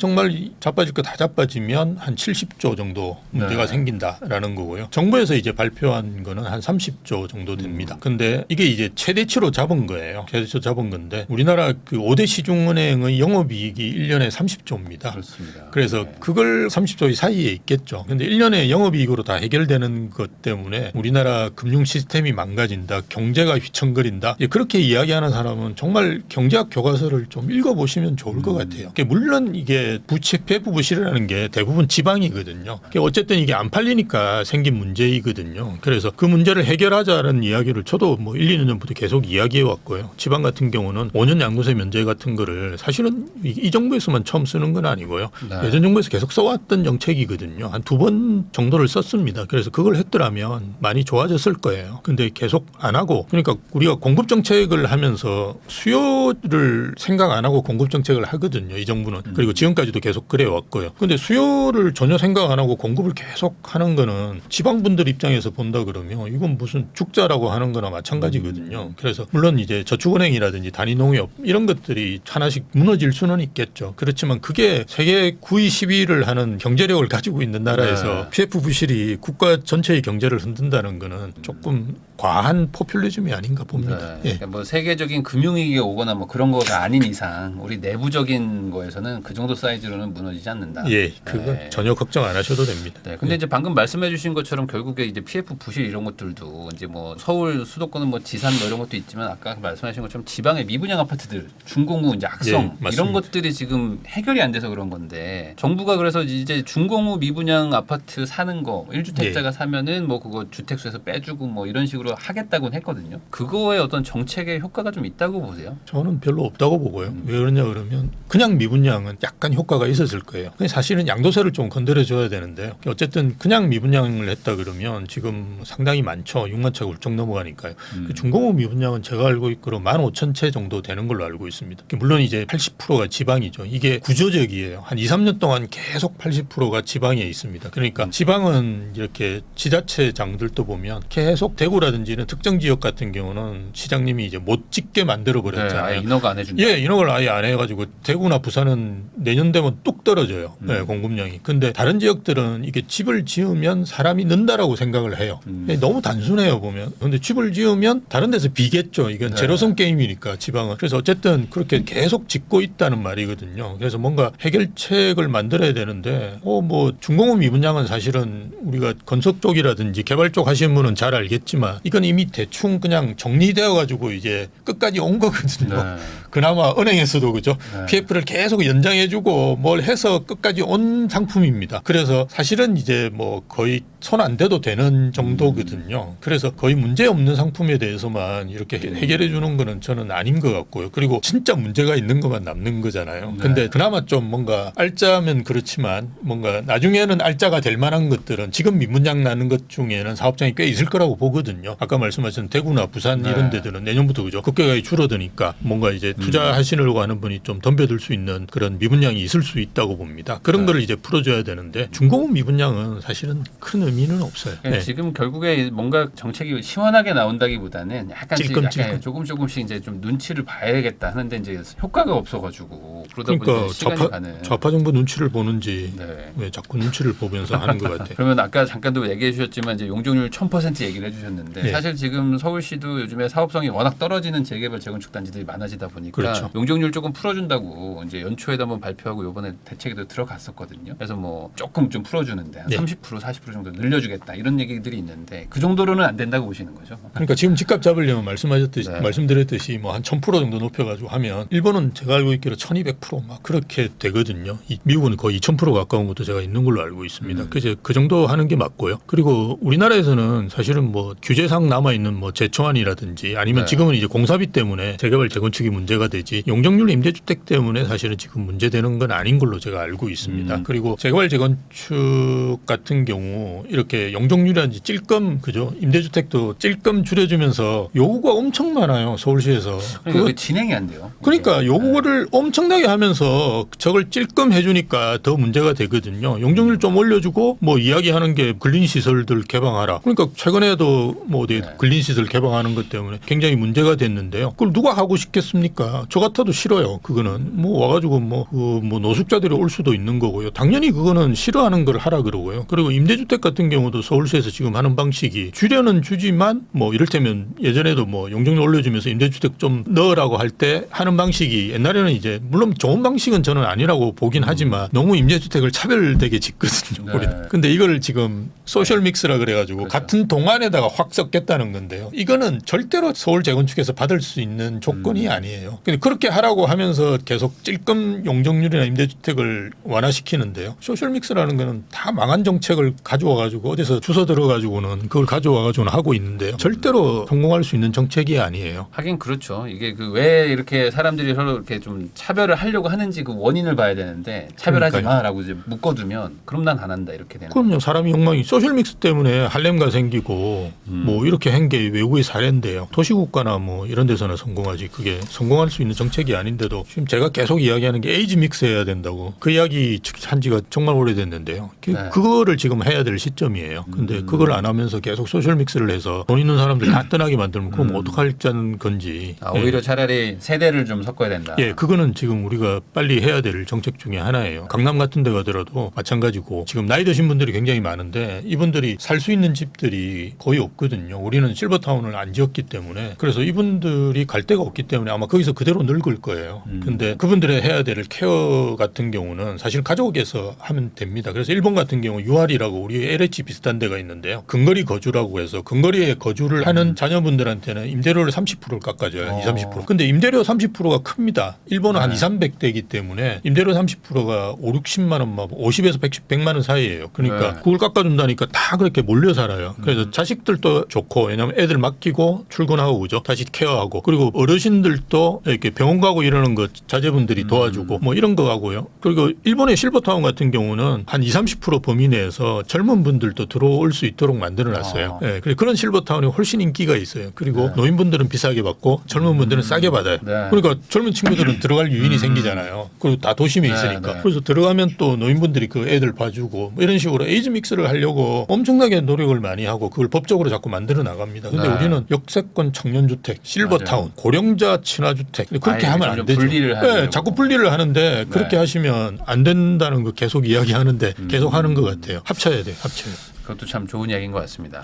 자빠질 거 다 자빠지면 한 70조 정도 문제가 네. 생긴다라는 거고요. 정부에서 이제 발표한 거는 한 30조 정도 됩니다. 근데 이게 이제 최대치로 잡은 거예요. 최대치로 잡은 건데 우리나라 그 5대 시중은행의 영업이익이 1년에 30조입니다. 그렇습니다. 그래서 네. 그걸 30조 사이에 있겠죠. 근데 1년에 영업이익으로 다 해결되는 것 때문에 우리나라 금융 시스템이 망가진다, 경제가 휘청거린다. 그렇게 이야기하는 사람은 정말 경제학 교과서를 좀 읽어보시면 좋을 것 같아요. 물론 이게 PF 부실이라는 게 대부분 지방이거든요. 어쨌든 이게 안 팔리니까 생긴 문제이거든요. 그래서 그 문제를 해결하자는 이야기를 저도 뭐 1, 2년 전부터 계속 이야기해 왔고요. 지방 같은 경우는 5년 양도세 면제 같은 거를 사실은 이 정부에서만 처음 쓰는 건 아니고요. 네. 예전 정부에서 계속 써왔던 정책이거든요. 한 2번 정도를 썼습니다. 그래서 그걸 했더라면 많이 좋아졌을 거예요. 근데 계속 안 하고 그러니까 우리가 공급 정책을 하면서 수요를 생각 안 하고 공급 정책을 하거든요. 이 정부는. 그리고 지금까지도 계속 그래 왔고요. 근데 수요를 전혀 생각 안 하고 공급을 계속 하는 거는 지방분들 입장에서 본다 그러면 이건 무슨 죽자라고 하는 거나 마찬가지거든요. 그래서 물론 이제 저축은행이라든지 단위농협 이런 것들이 하나씩 무너질 수는 있겠죠. 그렇지만 그게 세계 9위, 10위를 하는 경제력을 가지고 있는 나라에서 네. PF 부실이 국가 전체의 경제를 흔든다는 거는 조금 과한 포퓰리즘이 아닌가 봅니다. 네. 예. 그러니까 뭐 세계적인 금융위기가 오거나 뭐 그런 거가 아닌 이상 우리 내부적인 거에서는 그 정도 사이즈로는 무너지지 않는다. 예, 그건 네. 전혀 걱정 안 하셔도 됩니다. 네, 근데 이제 방금 말씀해주신 것처럼 결국에 이제 PF 부실 이런 것들도 이제 뭐 서울 수도권은 뭐 지산 뭐 이런 것도 있지만 아까 말씀하신 것처럼 지방의 미분양 아파트들, 중공후 이제 악성 예, 맞습니다. 이런 것들이 지금 해결이 안 돼서 그런 건데 정부가 그래서 이제 중공후 미분양 아파트 사는 거 1주택자가 사면은 뭐 그거 주택수에서 빼주고 뭐 이런 식으로 하겠다고는 했거든요. 그거에 어떤 정책의 효과가 좀 있다고 보세요? 저는 별로 없다고 보고요. 왜 그러냐 그러면 그냥 미분양은 약간 효과가 있었을 거예요. 근데 사실은 양도세를 좀 건드려줘야 되는데요. 어쨌든 그냥 미분양을 했다 그러면 지금 상당히 많죠. 6만 채가 훌쩍 넘어가니까요. 그 중공업 미분양은 제가 알고 있기로 15,000채 정도 되는 걸로 알고 있습니다. 물론 이제 80%가 지방이죠. 이게 구조적이에요. 한 2, 3년 동안 계속 80%가 지방에 있습니다. 그러니까 지방은 이렇게 지자체장들도 보면 계속 대구라든지 이런 특정 지역 같은 경우는 시장님이 이제 못 짓게 만들어 네, 버렸잖아요. 아예 인허가 안 해준다. 예, 인허가를 아예 안 해가지고 대구나 부산은 내년 되면 뚝 떨어져요. 네, 공급량이. 근데 다른 지역들은 이게 집을 지으면 사람이 는다라고 생각을 해요. 너무 단순해요 보면. 근데 집을 지으면 다른 데서 비겠죠. 이건 네. 제로섬 게임이니까 지방은. 그래서 어쨌든 그렇게 계속 짓고 있다는 말이거든요. 그래서 뭔가 해결책을 만들어야 되는데 뭐 중공업 미분양은 사실은 우리가 건설 쪽이라든지 개발 쪽 하시는 분은 잘 알겠지만 이건 이미 대충 그냥 정리되어 가지고 이제 끝까지 온 거거든요. 네. 그나마 은행에서도 그죠. 네. PF를 계속 연장해주고 뭘 해서 끝까지 온 상품입니다. 그래서 사실은 이제 뭐 거의 손 안 대도 되는 정도거든요. 그래서 거의 문제 없는 상품에 대해서만 이렇게 해결해 주는 거는 저는 아닌 것 같고요. 그리고 진짜 문제가 있는 것만 남는 거잖아요. 네. 근데 그나마 좀 뭔가 알짜면 그렇지만 뭔가 나중에는 알짜가 될 만한 것들은 지금 미분양 나는 것 중에는 사업장이 꽤 있을 거라고 보거든요. 아까 말씀하신 대구나 부산 네. 이런 데들은 내년부터 그죠. 급격하게 줄어드니까 뭔가 이제 투자하시려고 하는 분이 좀 덤벼들 수 있는 그런 미분양이 있을 수 있다고 봅니다. 그런 네. 거를 이제 풀어줘야 되는데 중공업 미분양은 사실은 큰 의미는 없어요. 그러니까 네. 지금 결국에 뭔가 정책이 시원하게 나온다기보다는 약간 찔끔찔끔. 조금씩 이제 좀 눈치를 봐야겠다 하는데 이제 효과가 없어가지고 그러다 보니까 그러니까 시간이 가는. 좌파 정부 눈치를 보는지 네. 왜 자꾸 눈치를 보면서 하는 것 같아요. 그러면 아까 잠깐도 얘기해 주셨지만 이제 용적률 1000% 얘기를 해주셨는데 네. 사실 지금 서울시도 요즘에 사업성이 워낙 떨어지는 재개발 재건축 단지들이 많아지다 보니까 그렇죠. 용적률 조금 풀어준다고 이제 연초에도 한번 발표하고 이번에 대책에도 들어갔었거든요. 그래서 뭐 조금 좀 풀어주는데 한 네. 30% 40% 정도 늘려주겠다 이런 얘기들이 있는데 그 정도로는 안 된다고 보시는 거죠? 그러니까 지금 집값 잡으려면 말씀하셨듯이 네. 말씀드렸듯이 뭐 한 1000% 정도 높여가지고 하면 일본은 제가 알고 있기로 1200%막 그렇게 되거든요. 미국은 거의 2000% 가까운 것도 제가 있는 걸로 알고 있습니다. 그래서 그 정도 하는 게 맞고요. 그리고 우리나라에서는 사실은 뭐 규제상 남아 있는 뭐 재초안이라든지 아니면 네. 지금은 이제 공사비 때문에 재개발 재건축이 문제가 되지 용적률 임대주택 때문에 사실은 지금 문제되는 건 아닌 걸로 제가 알고 있습니다. 그리고 재개발 재건축 같은 경우 이렇게 용적률이라든지 찔끔 그죠 임대주택도 찔끔 줄여주면서 요구가 엄청 많아요 서울시에서. 그러니까 그게 진행이 안 돼요. 그러니까 이게. 요구를 엄청나게 하면서 저걸 찔끔 해주니까 더 문제가 되거든요. 용적률 좀 올려주고 뭐 이야기하는 게 근린 시설들 개방하라. 그러니까 최근에도 뭐 어디 네. 근린 시설 개방하는 것 때문에 굉장히 문제가 됐는데요. 그걸 누가 하고 싶겠습니까? 저 같아도 싫어요. 그거는 뭐 와가지고 뭐 노숙자들이 올 수도 있는 거고요. 당연히 그거는 싫어하는 걸 하라 그러고요. 그리고 임대주택 같은 경우도 서울시에서 지금 하는 방식이 줄여는 주지만 뭐 이를테면 예전에도 뭐 용적률 올려주면서 임대주택 좀 넣으라고 할 때 하는 방식이 옛날에는 이제 물론 좋은 방식은 저는 아니라고 보긴 하지만 너무 임대주택을 차별되게 짓거든요. 네. 우리는. 근데 이걸 지금 소셜 믹스라 그래가지고 그렇죠. 같은 동안에다가 확 섞겠다는 건데요. 이거는 절대로 서울 재건축에서 받을 수 있는 조건이 아니에요. 근데 그렇게 하라고 하면서 계속 찔끔 용적률이나 임대주택을 완화시키는데요. 소셜 믹스라는 거는 다 망한 정책을 가져와가지고 어디서 주워 들어가지고는 그걸 가져와가지고는 하고 있는데요. 절대로 성공할 수 있는 정책이 아니에요. 하긴 그렇죠. 이게 그 왜 이렇게 사람들이 서로 이렇게 좀 차별을 하려고 하는지 그 원인을 봐야 되는데 차별하지 그러니까요. 마라고 이제 묶어두면 그럼 난 안 한다 이렇게 되는. 그럼요. 사람이 욕망이 소셜 믹스 때문에 할렘가 생기고 뭐 이렇게 한 게 외국의 사례인데요. 도시국가나 뭐 이런 데서나 성공하지 그게 성공할 수 있는 정책이 아닌데도 지금 제가 계속 이야기하는 게 에이지 믹스 해야 된다고 그 이야기 한 지가 정말 오래됐는데요. 네. 그거를 지금 해야 될 시점이에요. 근데 그걸 안 하면서 계속 소셜 믹스를 해서 돈 있는 사람들 다 떠나게 만들면 그럼 어떡하자는 건지. 아, 오히려 차라리 세대를 좀 섞어야 된다. 예, 그거는 지금 우리가 빨리 해야 될 정책 중에 하나예요. 강남 같은 데 가더라도 마찬가지고 지금 나이 드신 분들이 굉장히 많은데 이분들이 살 수 있는 집들이 거의 없거든요. 우리는 실버타운을 안 지었기 때문에 그래서 이분들이 갈 데가 없기 때문에 아마 거기서 그대로 늙을 거예요. 근데 그분들의 해야 될 케어 같은 경우는 사실 가족에서 하면 됩니다. 그래서 일본 같은 경우 UR이라고 우리 LH 비슷한 데가 있는데요. 근거리 거주라고 해서 근거리에 거주를 하는 자녀분들한테는 임대료를 30%를 깎아줘요. 20, 30%. 근데 임대료 30%가 큽니다. 일본은 한 2, 300대이기 때문에 임대료 30%가 5, 60만 원, 50에서 100만 원 사이예요. 그러니까 네. 그걸 깎아준다니까 다 그렇게 몰려 살아요. 그래서 자식들도 좋고 왜냐하면 애들 맡기고 출근하고 그죠. 다시 케어하고 그리고 어르신들도 이렇게 병원 가고 이러는 거 자제분들이 도와주고 뭐 이런 거 하고요. 그리고 일본의 실버타운 같은 경우는 한 20, 30% 범위 내에서 젊은 분들도 들어올 수 있도록 만들어놨어요. 예, 그래서 그런 실버타운이 훨씬 인기가 있어요. 그리고 노인분들은 비싸게 받고 젊은 분들은 싸게 받아요. 네. 그러니까 젊은 친구들은 들어갈 유인이 생기잖아요. 그리고 다 도심에 네, 있으니까. 네. 그래서 들어가면 또 노인분들이 그 애들 봐주고 뭐 이런 식으로 에이즈 믹스를 하려고 엄청나게 노력을 많이 하고 그걸 법적으로 자꾸 만들어 나갑니다. 근데 네. 우리는 역세권 청년주택, 실버타운, 맞아요. 고령자 친화주택 그렇게 아예 하면 안 점점 되죠. 분리를 하려고. 네, 자꾸 분리를 하는데 그렇게 네. 하시면 안 된다는 거 계속 이야기하는데 계속 하는 것 같아요. 합쳐야 돼요. 합쳐요. 그것도 참 좋은 이야기인 것 같습니다.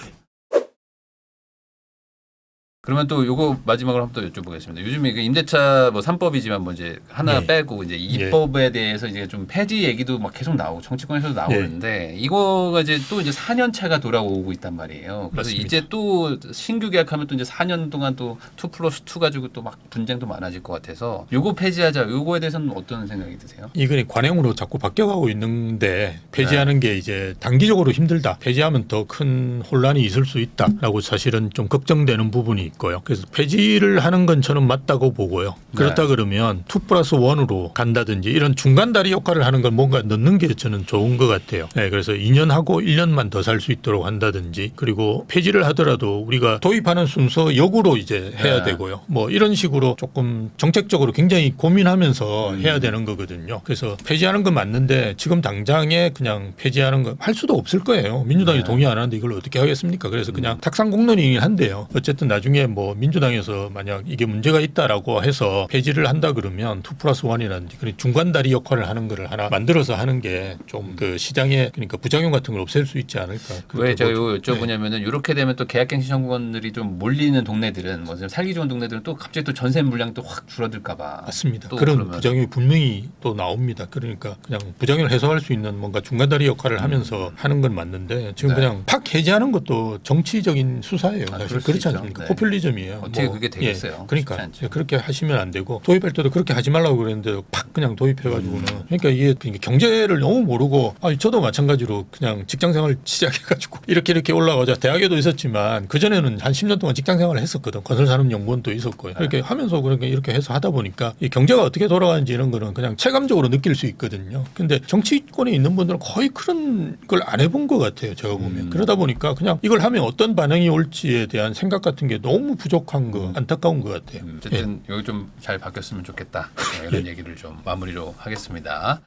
그러면 또 요거 마지막으로 한번 또 여쭤보겠습니다. 요즘에 이게 임대차 뭐 3법이지만 뭐 이제 하나 네. 빼고 이제 2법에 대해서 이제 좀 폐지 얘기도 막 계속 나오고 정치권에서도 나오는데 이거가 이제 또 이제 4년 차가 돌아오고 있단 말이에요. 그래서 맞습니다. 이제 또 신규 계약하면 또 이제 4년 동안 또 2+2 가지고 또 막 분쟁도 많아질 것 같아서 요거 폐지하자. 요거에 대해서는 어떤 생각이 드세요? 이건 관행으로 자꾸 바뀌어가고 있는데 폐지하는 게 이제 단기적으로 힘들다. 폐지하면 더 큰 혼란이 있을 수 있다라고 사실은 좀 걱정되는 부분이 있고요. 그래서 폐지를 하는 건 저는 맞다고 보고요. 그렇다 그러면 2+1으로 간다든지 이런 중간다리 역할을 하는 걸 뭔가 넣는 게 저는 좋은 것 같아요. 네, 그래서 2년 하고 1년만 더 살 수 있도록 한다든지 그리고 폐지를 하더라도 우리가 도입하는 순서 역으로 이제 해야 되고요. 뭐 이런 식으로 조금 정책적으로 굉장히 고민하면서 해야 되는 거거든요. 그래서 폐지하는 건 맞는데 지금 당장에 그냥 폐지하는 거 할 수도 없을 거예요. 민주당이 동의 안 하는데 이걸 어떻게 하겠습니까? 그래서 그냥 탁상공론이긴 한데요. 어쨌든 나중에 나중에 뭐 민주당에서 만약 이게 문제가 있다라고 해서 폐지를 한다 그러면 2+1이라든지 그런 중간다리 역할을 하는 거를 하나 만들어서 하는 게 좀 그 시장에 그러니까 부작용 같은 걸 없앨 수 있지 않을까. 왜 제가 보죠. 여쭤보냐면은 이렇게 되면 또 계약갱신 청구권들이 좀 몰리는 동네들은 뭐 살기 좋은 동네들은 또 갑자기 또 전세 물량이 또 확 줄어들까봐. 맞습니다. 또 그런 그러면. 부작용이 분명히 또 나옵니다. 그러니까 그냥 부작용을 해소할 수 있는 뭔가 중간다리 역할을 하면서 하는 건 맞는데 지금 네. 그냥 팍 해제하는 것도 정치적인 수사예요. 아, 사실 그럴 수 그렇지 있죠. 않습니까? 네. 포퓰리즘이에요. 어떻게 그게 되겠어요? 예, 그러니까 쉽지 않죠. 그렇게 하시면 안 되고 도입할 때도 그렇게 하지 말라고 그랬는데 팍 그냥 도입해가지고는 그러니까 이게 경제를 너무 모르고 저도 마찬가지로 그냥 직장생활 시작해가지고 이렇게 올라가자 대학에도 있었지만 그 전에는 한 10년 동안 직장생활을 했었거든. 건설산업연구원도 있었고요. 이렇게 하면서 그렇게 이렇게 해서 하다 보니까 이 경제가 어떻게 돌아가는지 이런 거는 그냥 체감적으로 느낄 수 있거든요. 근데 정치권에 있는 분들은 거의 그런 걸 안 해본 것 같아요. 제가 보면 그러다 보니까 그냥 이걸 하면 어떤 반응이 올지에 대한 생각 같은 게 너무 부족한 거 안타까운 것 같아요. 어쨌든 여기 좀 잘 바뀌었으면 좋겠다. 이런 얘기를 좀 마무리로 하겠습니다.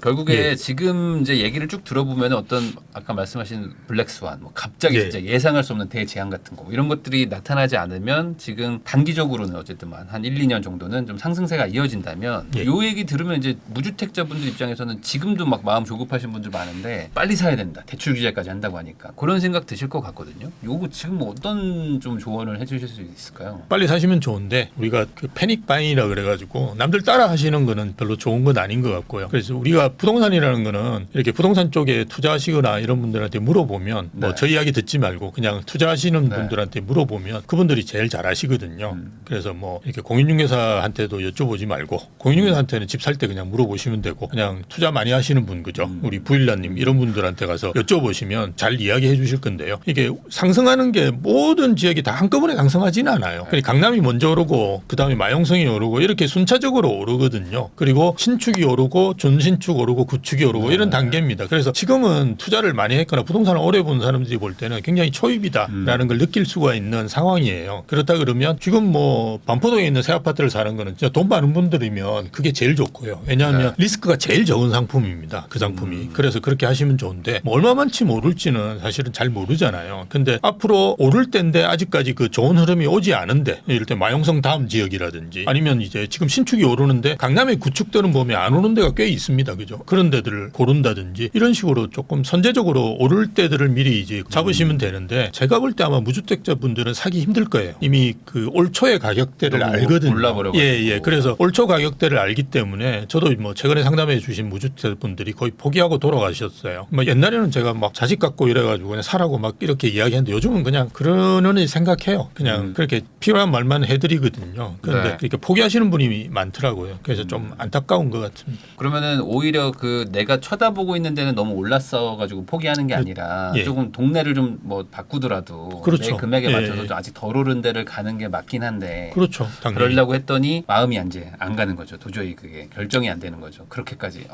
결국에 예. 지금 이제 얘기를 쭉 들어보면 어떤 아까 말씀하신 블랙스완, 뭐 갑자기 예. 진짜 예상할 수 없는 대재앙 같은 거 이런 것들이 나타나지 않으면 지금 단기적으로는 어쨌든 한 1, 2년 정도는 좀 상승세가 이어진다면 예. 요 얘기 들으면 이제 무주택자분들 입장에서는 지금도 막 마음 조급하신 분들 많은데 빨리 사야 된다. 대출 규제까지 한다고 하니까 그런 생각 드실 것 같거든요. 요거 지금 뭐 어떤 좀 조언을 해주실 수 있을까요? 빨리 사시면 좋은데 우리가 그 패닉 바잉이라 그래가지고 남들 따라 하시는 거는 별로 좋은 건 아닌 것 같고요. 그래서 우리가 부동산이라는 거는 이렇게 부동산 쪽에 투자하시거나 이런 분들한테 물어보면 네. 뭐 저 이야기 듣지 말고 그냥 투자하시는 네. 분들한테 물어보면 그분들이 제일 잘 아시거든요. 그래서 뭐 이렇게 공인중개사한테도 여쭤보지 말고 공인중개사한테는 집 살 때 그냥 물어보시면 되고 그냥 투자 많이 하시는 분 그죠? 우리 부일라님 이런 분들한테 가서 여쭤보시면 잘 이야기해 주실 건데요. 이게 상승하는 게 모든 지역이 다 한꺼번에 상승하지는 않아요. 그러니까 강남이 먼저 오르고 그다음에 마용성이 오르고 이렇게 순차적으로 오르거든요. 그리고 신축이 오르고 준신축 오르고 구축이 오르고 이런 단계입니다. 그래서 지금은 투자를 많이 했거나 부동산을 오래 본 사람들이 볼 때는 굉장히 초입이다라는 걸 느낄 수가 있는 상황이에요. 그렇다 그러면 지금 뭐 반포동에 있는 새 아파트를 사는 거는 진짜 돈 많은 분들이면 그게 제일 좋고요. 왜냐하면 리스크가 제일 적은 상품입니다. 그 상품이. 그래서 그렇게 하시면 좋은데 뭐 얼마만치 오를지는 사실은 잘 모르잖아요. 근데 앞으로 오를 때인데 아직까지 그 좋은 흐름이 오지 않은데 이럴 때 마용성 다음 지역이라든지 아니면 이제 지금 신축이 오르는데 강남의 구축들은 보면 안 오는 데가 꽤 있습니다. 그죠? 그런 데들을 고른다든지 이런 식으로 조금 선제적으로 오를 때들을 미리 이제 잡으시면 되는데 제가 볼 때 아마 무주택자 분들은 사기 힘들 거예요. 이미 그 올 초의 가격대를 너무 알거든요. 올라버려가지고. 예. 그래서 올 초 가격대를 알기 때문에 저도 뭐 최근에 상담해 주신 무주택자 분들이 거의 포기하고 돌아가셨어요. 뭐 옛날에는 제가 막 자식 갖고 이래가지고 그냥 사라고 막 이렇게 이야기했는데 요즘은 그냥 그러느니 생각해요. 그냥 그렇게 필요한 말만 해드리거든요. 그런데 네. 이렇게 포기하시는 분이 많더라고요. 그래서 좀 안타까운 것 같습니다. 그러면은 오히려 그 내가 쳐다보고 있는 데는 너무 올랐어 가지고 포기하는 게 아니라 예. 조금 동네를 좀 뭐 바꾸더라도 그렇죠. 내 금액에 예. 맞춰서 좀 아직 덜 오른 데를 가는 게 맞긴 한데 그렇죠. 당연히. 그러려고 했더니 마음이 이제 안 가는 거죠. 도저히 그게 결정이 안 되는 거죠. 그렇게까지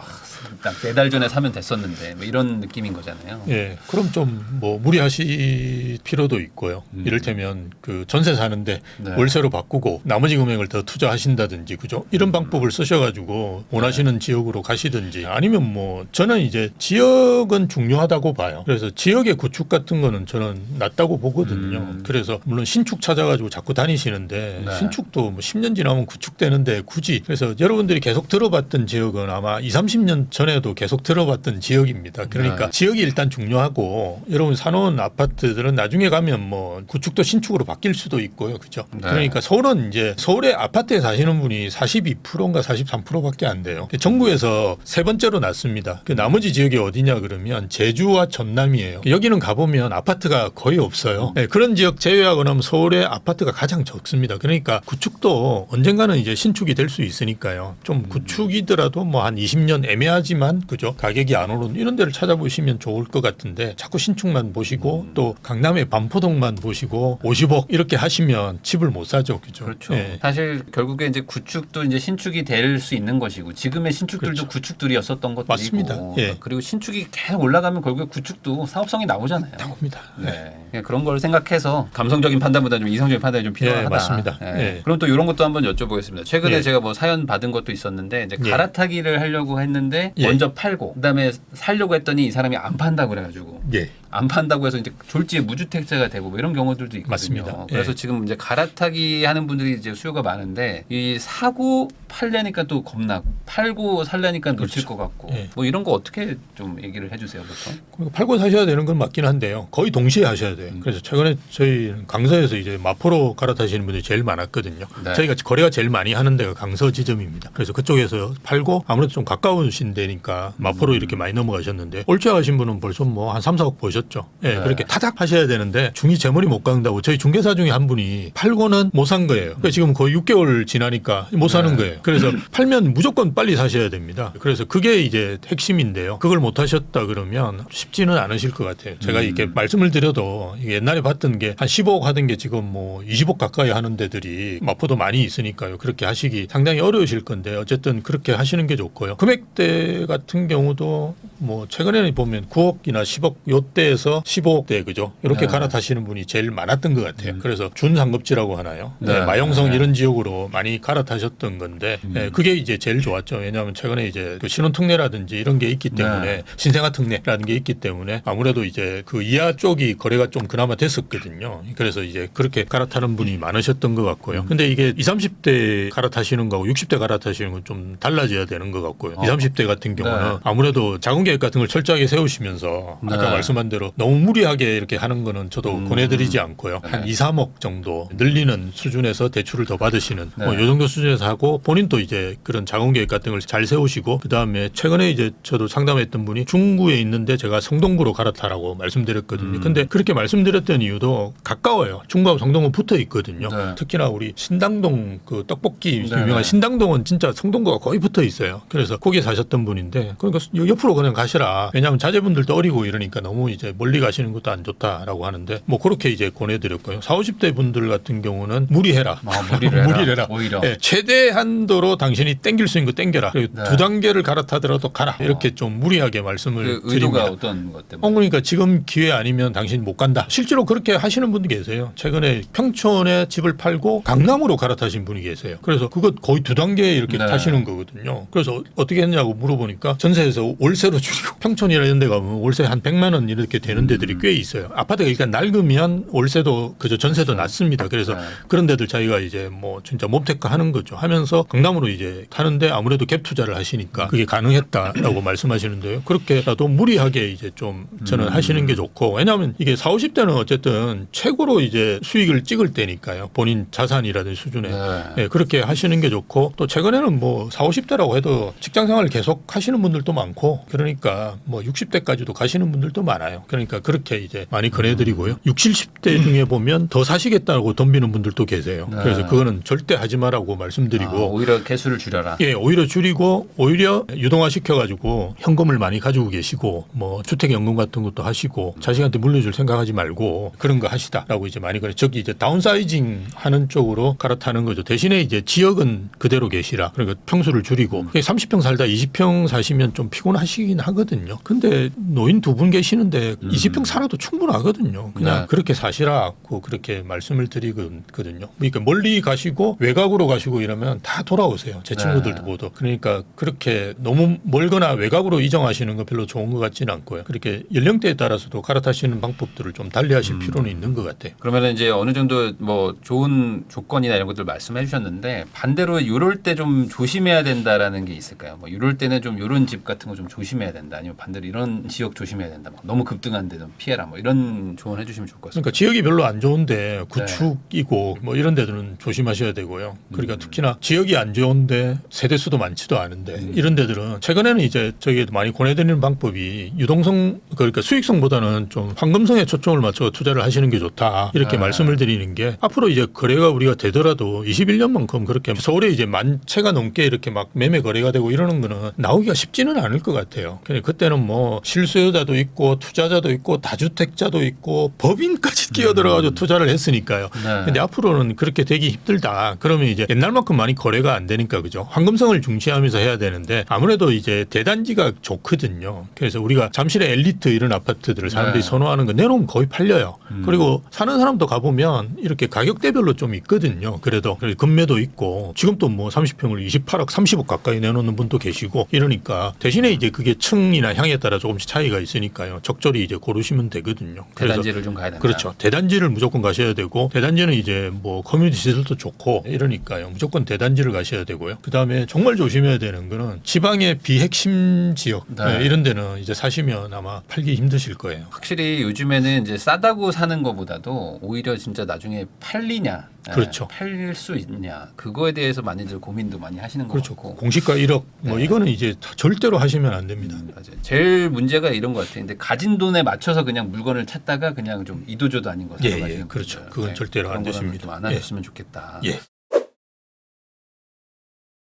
딱 4달 전에 사면 됐었는데 뭐 이런 느낌인 거잖아요. 예, 그럼 좀 뭐 무리하실 필요도 있고요. 이를테면 그 전세 사는데 네. 월세로 바꾸고 나머지 금액을 더 투자하신다든지 그죠? 이런 방법을 쓰셔가지고 원하시는 지역으로 가시든지 아니면 뭐 저는 이제 지역은 중요하다고 봐요. 그래서 지역의 구축 같은 거는 저는 낫다고 보거든요. 그래서 물론 신축 찾아가지고 자꾸 다니시는데 네. 신축도 뭐 10년 지나면 구축되는데 굳이 그래서 여러분들이 계속 들어봤던 지역은 아마 20, 30년 전에도 계속 들어봤던 지역입니다. 그러니까 네. 지역이 일단 중요하고 여러분 사놓은 아파트들은 나중에 가면 뭐 구축도 신축으로 바뀔 수도 있고요. 그죠? 네. 그러니까 서울은 이제 서울의 아파트에 사시는 분이 42%인가 43%밖에 안 돼요. 전국에서 세 번째로 낮습니다. 그 나머지 지역이 어디냐 그러면 제주와 전남이에요. 여기는 가보면 아파트가 거의 없어요. 네, 그런 지역 제외하고 나면 서울의 아파트가 가장 적습니다. 그러니까 구축도 언젠가는 이제 신축이 될 수 있으니까요. 좀 구축이더라도 뭐 한 20년 애매하지만 그죠? 가격이 안 오르는 이런 데를 찾아보시면 좋을 것 같은데 자꾸 신축만 보시고 또 강남의 반포동만 보시고 50억 이렇게 하시면 집을 못 사죠. 그죠? 그렇죠. 예. 사실 결국에 이제 구축도 이제 신축이 될 수 있는 것이고 지금의 신축들도 그렇죠. 구축들이었었던 것들이고 맞습니다. 예. 그리고 신축이 계속 올라가면 결국에 구축도 사업성이 나오잖아요. 나옵니다. 네. 그냥 그런 걸 생각해서 감성적인 판단보다 좀 이성적인 판단이 좀 필요하다. 예, 맞습니다. 예. 예. 그럼 또 이런 것도 한번 여쭤보겠습니다. 최근에 예. 제가 뭐 사연 받은 것도 있었는데 이제 예. 갈아타기를 하려고 했는데 예. 먼저 팔고 그다음에 살려고 했더니 이 사람이 안 판다고 그래가지고 예. 안 판다고 해서 이제 졸지에 무주택자가 되고 뭐 이런 경우들도 있거든요. 맞습니다. 그래서 예. 지금 이제 갈아타기 하는 분들이 이제 수요가 많은데 이 사고 팔려니까 또 겁나고 팔고 살려니까 놓칠 그렇죠. 것 같고 예. 뭐 이런 거 어떻게 좀 얘기를 해주세요, 보통? 그러니까 팔고 사셔야 되는 건 맞긴 한데요. 거의 동시에 하셔야 돼요. 그래서 최근에 저희 강서에서 이제 마포로 갈아타시는 분들이 제일 많았거든요. 네. 저희가 거래가 제일 많이 하는 데가 강서 지점입니다. 그래서 그쪽에서 팔고 아무래도 좀 가까우신 데니까 마포로 이렇게 많이 넘어가셨는데 올초 하신 분은 벌써 뭐 한 3, 4억 보셨죠. 예, 네. 그렇게 타닥 하셔야 되는데 중이 제 머리 못 간다고 저희 중개사 중에 한 분이 팔고는 못 산 거예요. 그러니까 지금 거의 6개월 지나니까 못 사는 네. 거예요. 그래서 팔면 무조건 빨리 사셔야 됩니다. 그래서 그게 이제 핵심인데요. 그걸 못 하셨다 그러면 쉽지는 않으실 것 같아요. 제가 이렇게 말씀을 드려도 이게 옛날에 봤던 게 한 15억 하던 게 지금 뭐 20억 가까이 하는 데들이 마포도 많이 있으니까요. 그렇게 하시기 상당히 어려우실 건데 어쨌든 그렇게 하시는 게 좋고요. 금액대 같은 경우도 뭐 최근에는 보면 9억이나 10억 요때에서 15억대 그죠? 이렇게 네. 갈아타시는 분이 제일 많았던 것 같아요. 그래서 준상급지라고 하나요? 네. 네, 마용성 네. 이런 지역으로 많이 갈아타셨던 건데 네, 그게 이제 제일 좋았죠. 왜냐하면 최근에 이제 그 신혼특례라든지 이런 게 있기 때문에 네. 신생아 특례라는 게 있기 때문에 아무래도 이제 그 이하 쪽이 거래가 좀 그나마 됐었거든요. 그래서 이제 그렇게 갈아타는 분이 많으셨던 것 같고요. 근데 이게 20, 30대 갈아타시는 거하고 60대 갈아타시는 건 좀 달라져야 되는 것 같고요. 20, 30대 같은 경우는 네. 아무래도 자금 계획 같은 걸 철저하게 세우시면서 아까 네. 말씀한 대로 너무 무리하게 이렇게 하는 거는 저도 권해드리지 않고요. 한 네. 2, 3억 정도 늘리는 수준에서 대출을 더 받으시는 네. 뭐 이 정도 수준에서 하고 본인도 이제 그런 자금 계획 같은 걸 잘 세우시고 그다음에 최근에 이제 저도 상담했던 분이 중구에 있는데 제가 성동구로 갈아타라고 말씀드렸거든요. 근데 그렇게 말씀드렸던 이유도 가까워요. 중구하고 성동구 붙어 있거든요. 네. 특히나 우리 신당동 그 떡볶이 네. 유명한 신당동은 진짜 성동구가 거의 붙어 있어요. 그래서 거기에 사셨던 분인데 그러니까 옆으로 그냥 가시라. 왜냐하면 자제분들도 어리고 이러니까 너무 이제 멀리 가시는 것도 안 좋다라고 하는데 뭐 그렇게 이제 권해드렸고요. 40, 50대 분들 같은 경우는 무리해라. 무리를 해라. 오히려. 예, 최대 한도로 당신이 땡길 수 있는 거 땡겨라. 그리고 네. 2단계를 갈아타더라도 가라. 이렇게 좀 무리하게 말씀을 그 의도가 드립니다. 어떤 것 때문에? 그러니까 지금 기회 아니면 당신 못 간다. 실제로 그렇게 하시는 분도 계세요. 최근에 평촌에 집을 팔고 강남으로 갈아타신 분이 계세요. 그래서 그거 거의 2단계 이렇게 네. 타시는 거거든요. 그래서 어떻게 했냐고 물어보니까 전세에서 월세로 줄이고 평촌이나 이런 데 가면 월세 한 100만 원 이렇게 되는 데들이 꽤 있어요. 아파트가 일단 낡으면 월세도 그저 전세도 낮습니다. 그래서 네. 그런 데들 자기가 이제 뭐 진짜 몸택화 하는 거죠. 하면서 강남으로 이제 타는데 아무래도 갭 투자를 하시니까 그게 가능했다라고 말씀하시는데요. 그렇게라도 무리하게 이제 좀 저는 하시는 게 좋고 왜냐하면 이게 40, 50대는 어쨌든 최고로 이제 수익을 찍을 때니까요. 본인 자산이라든지 수준에 네. 예, 그렇게 하시는 게 좋고 또 최근에는 뭐 40, 50대라고 해도 직장 생활을 계속 하시는 분들도 많고 그러니까 뭐 60대까지도 가시는 분들도 많아요. 그러니까 그렇게 이제 많이 권해드리고요. 60, 70대 중에 보면 더 사시겠다고 덤비는 분들도 계세요. 네. 그래서 그거는 절대 하지 마라고 말씀드리고 오히려 개수를 줄여라. 예, 오히려 줄이고 오히려 유동화 시켜가지고 현금을 많이 가지고 계시고 뭐 주택연금 같은 것도 하시고 자식한테 물려줄 생각하지 말고 그런 거 하시다라고 이제 많이 그래. 저기 이제 다운사이징 하는 쪽으로 갈아타는 거죠. 대신에 이제 지역은 그대로 계시라. 그러니까 평수를 줄이고 30평 살다 20평 사시면 좀 피곤하시긴 하거든요. 근데 노인 2분 계시는데 20평 살아도 충분하거든요. 그냥 네. 그렇게 사시라고 그렇게 말씀을 드리거든요. 그러니까 멀리 가시고 외곽으로 가시고 이러면 다 돌아오세요. 제 친구들도 모두. 그러니까 그렇게 너무 멀거나 외곽으로 이정하시는 건 별로 좋은 것 같지는 않고요. 그렇게 연령대에 따라서도 갈아타시는 방법들을 좀 달리하실 필요는 있는 것 같아요. 그러면 이제 어느 정도 뭐 좋은 조건이나 이런 것들 말씀해 주셨는데 반대로 이럴 때 좀 조심해야 된다라는 게 있을까요? 뭐 이럴 때는 좀 이런 집 같은 거 좀 조심해야 된다. 아니면 반대로 이런 지역 조심해야 된다. 막 너무 급등한데 좀 피해라. 뭐 이런 조언해 주시면 좋을 것 같습니다. 그러니까 지역이 별로 안 좋은데 구축이고 뭐 이런 데들은 조심하셔야 되고요. 그러니까 특히나 지역이 안 좋은데 세대 수도 많지도 않은데 이런 데들은 최근에는 이제 저기 많이 권해드리는 방법이 유동성 그러니까 수익성보다는 좀 황금성에 초점을 맞춰 투자를 하시는 게 좋다 이렇게 말씀을 드리는 게 앞으로 이제 거래가 우리가 되더라도 21년만큼 그렇게 서울에 이제 10,000채가 넘게 이렇게 막 매매 거래가 되고 이러는 거는 나오기가 쉽지는 않을 것 같아요. 그러니까 그때는 뭐 실수요자도 있고 투자자도 있고 다주택자도 있고 법인까지 끼어들어가지고 투자를 했으니까요. 네. 근데 앞으로는 그렇게 되기 힘들다. 그러면 이제 옛날만큼 많이 거래가 안 되니까 그죠. 황금성을 중시하면서 해야 되는데 아무래도 이제 대단지가 좋거든요. 그래서 우리가 잠실의 엘리트 이런 아파트들을 사람들이 네. 선호하는 거 내놓으면 거의 팔려요. 그리고 사는 사람도 가보면 이렇게 가격대별로 좀 있거든요. 그래도 금매도 있고 지금 또 뭐 30평을 28억 30억 가까이 내놓는 분도 계시고 이러니까 대신에 이제 그게 층이나 향에 따라 조금씩 차이가 있으니까요. 적절히 이제 고르시면 되거든요. 그래서 대단지를 좀 가야 된다. 그렇죠. 대단지를 무조건 가셔야 되고 대단지는 이제 뭐 커뮤니티 시설도 좋고 이러니까요. 무조건 대단지를 가셔야 되고요. 그다음에 정말 조심해야 되는 거는 지방의 비핵심 지역 네. 이런 데는 이제 사시면 아마 팔기 힘드실 거예요. 확실히 요즘에는 이제 싸다고 사는 것보다도 오히려 진짜 나중에 팔리냐, 그렇죠. 팔릴 수 있냐 그거에 대해서 많이들 고민도 많이 하시는 것 그렇죠. 같고. 공시가 1억 뭐 네. 이거는 이제 절대로 하시면 안 됩니다. 맞아요. 제일 문제가 이런 것 같아요. 근데 가진 돈에 맞춰서 그냥 물건을 찾다가 그냥 좀 이도저도 아닌 거 예, 사가시는 예, 그렇죠. 분들. 그건 절대로 안 그런 거는 되십니다. 좀안 하셨으면 좋겠다. 예.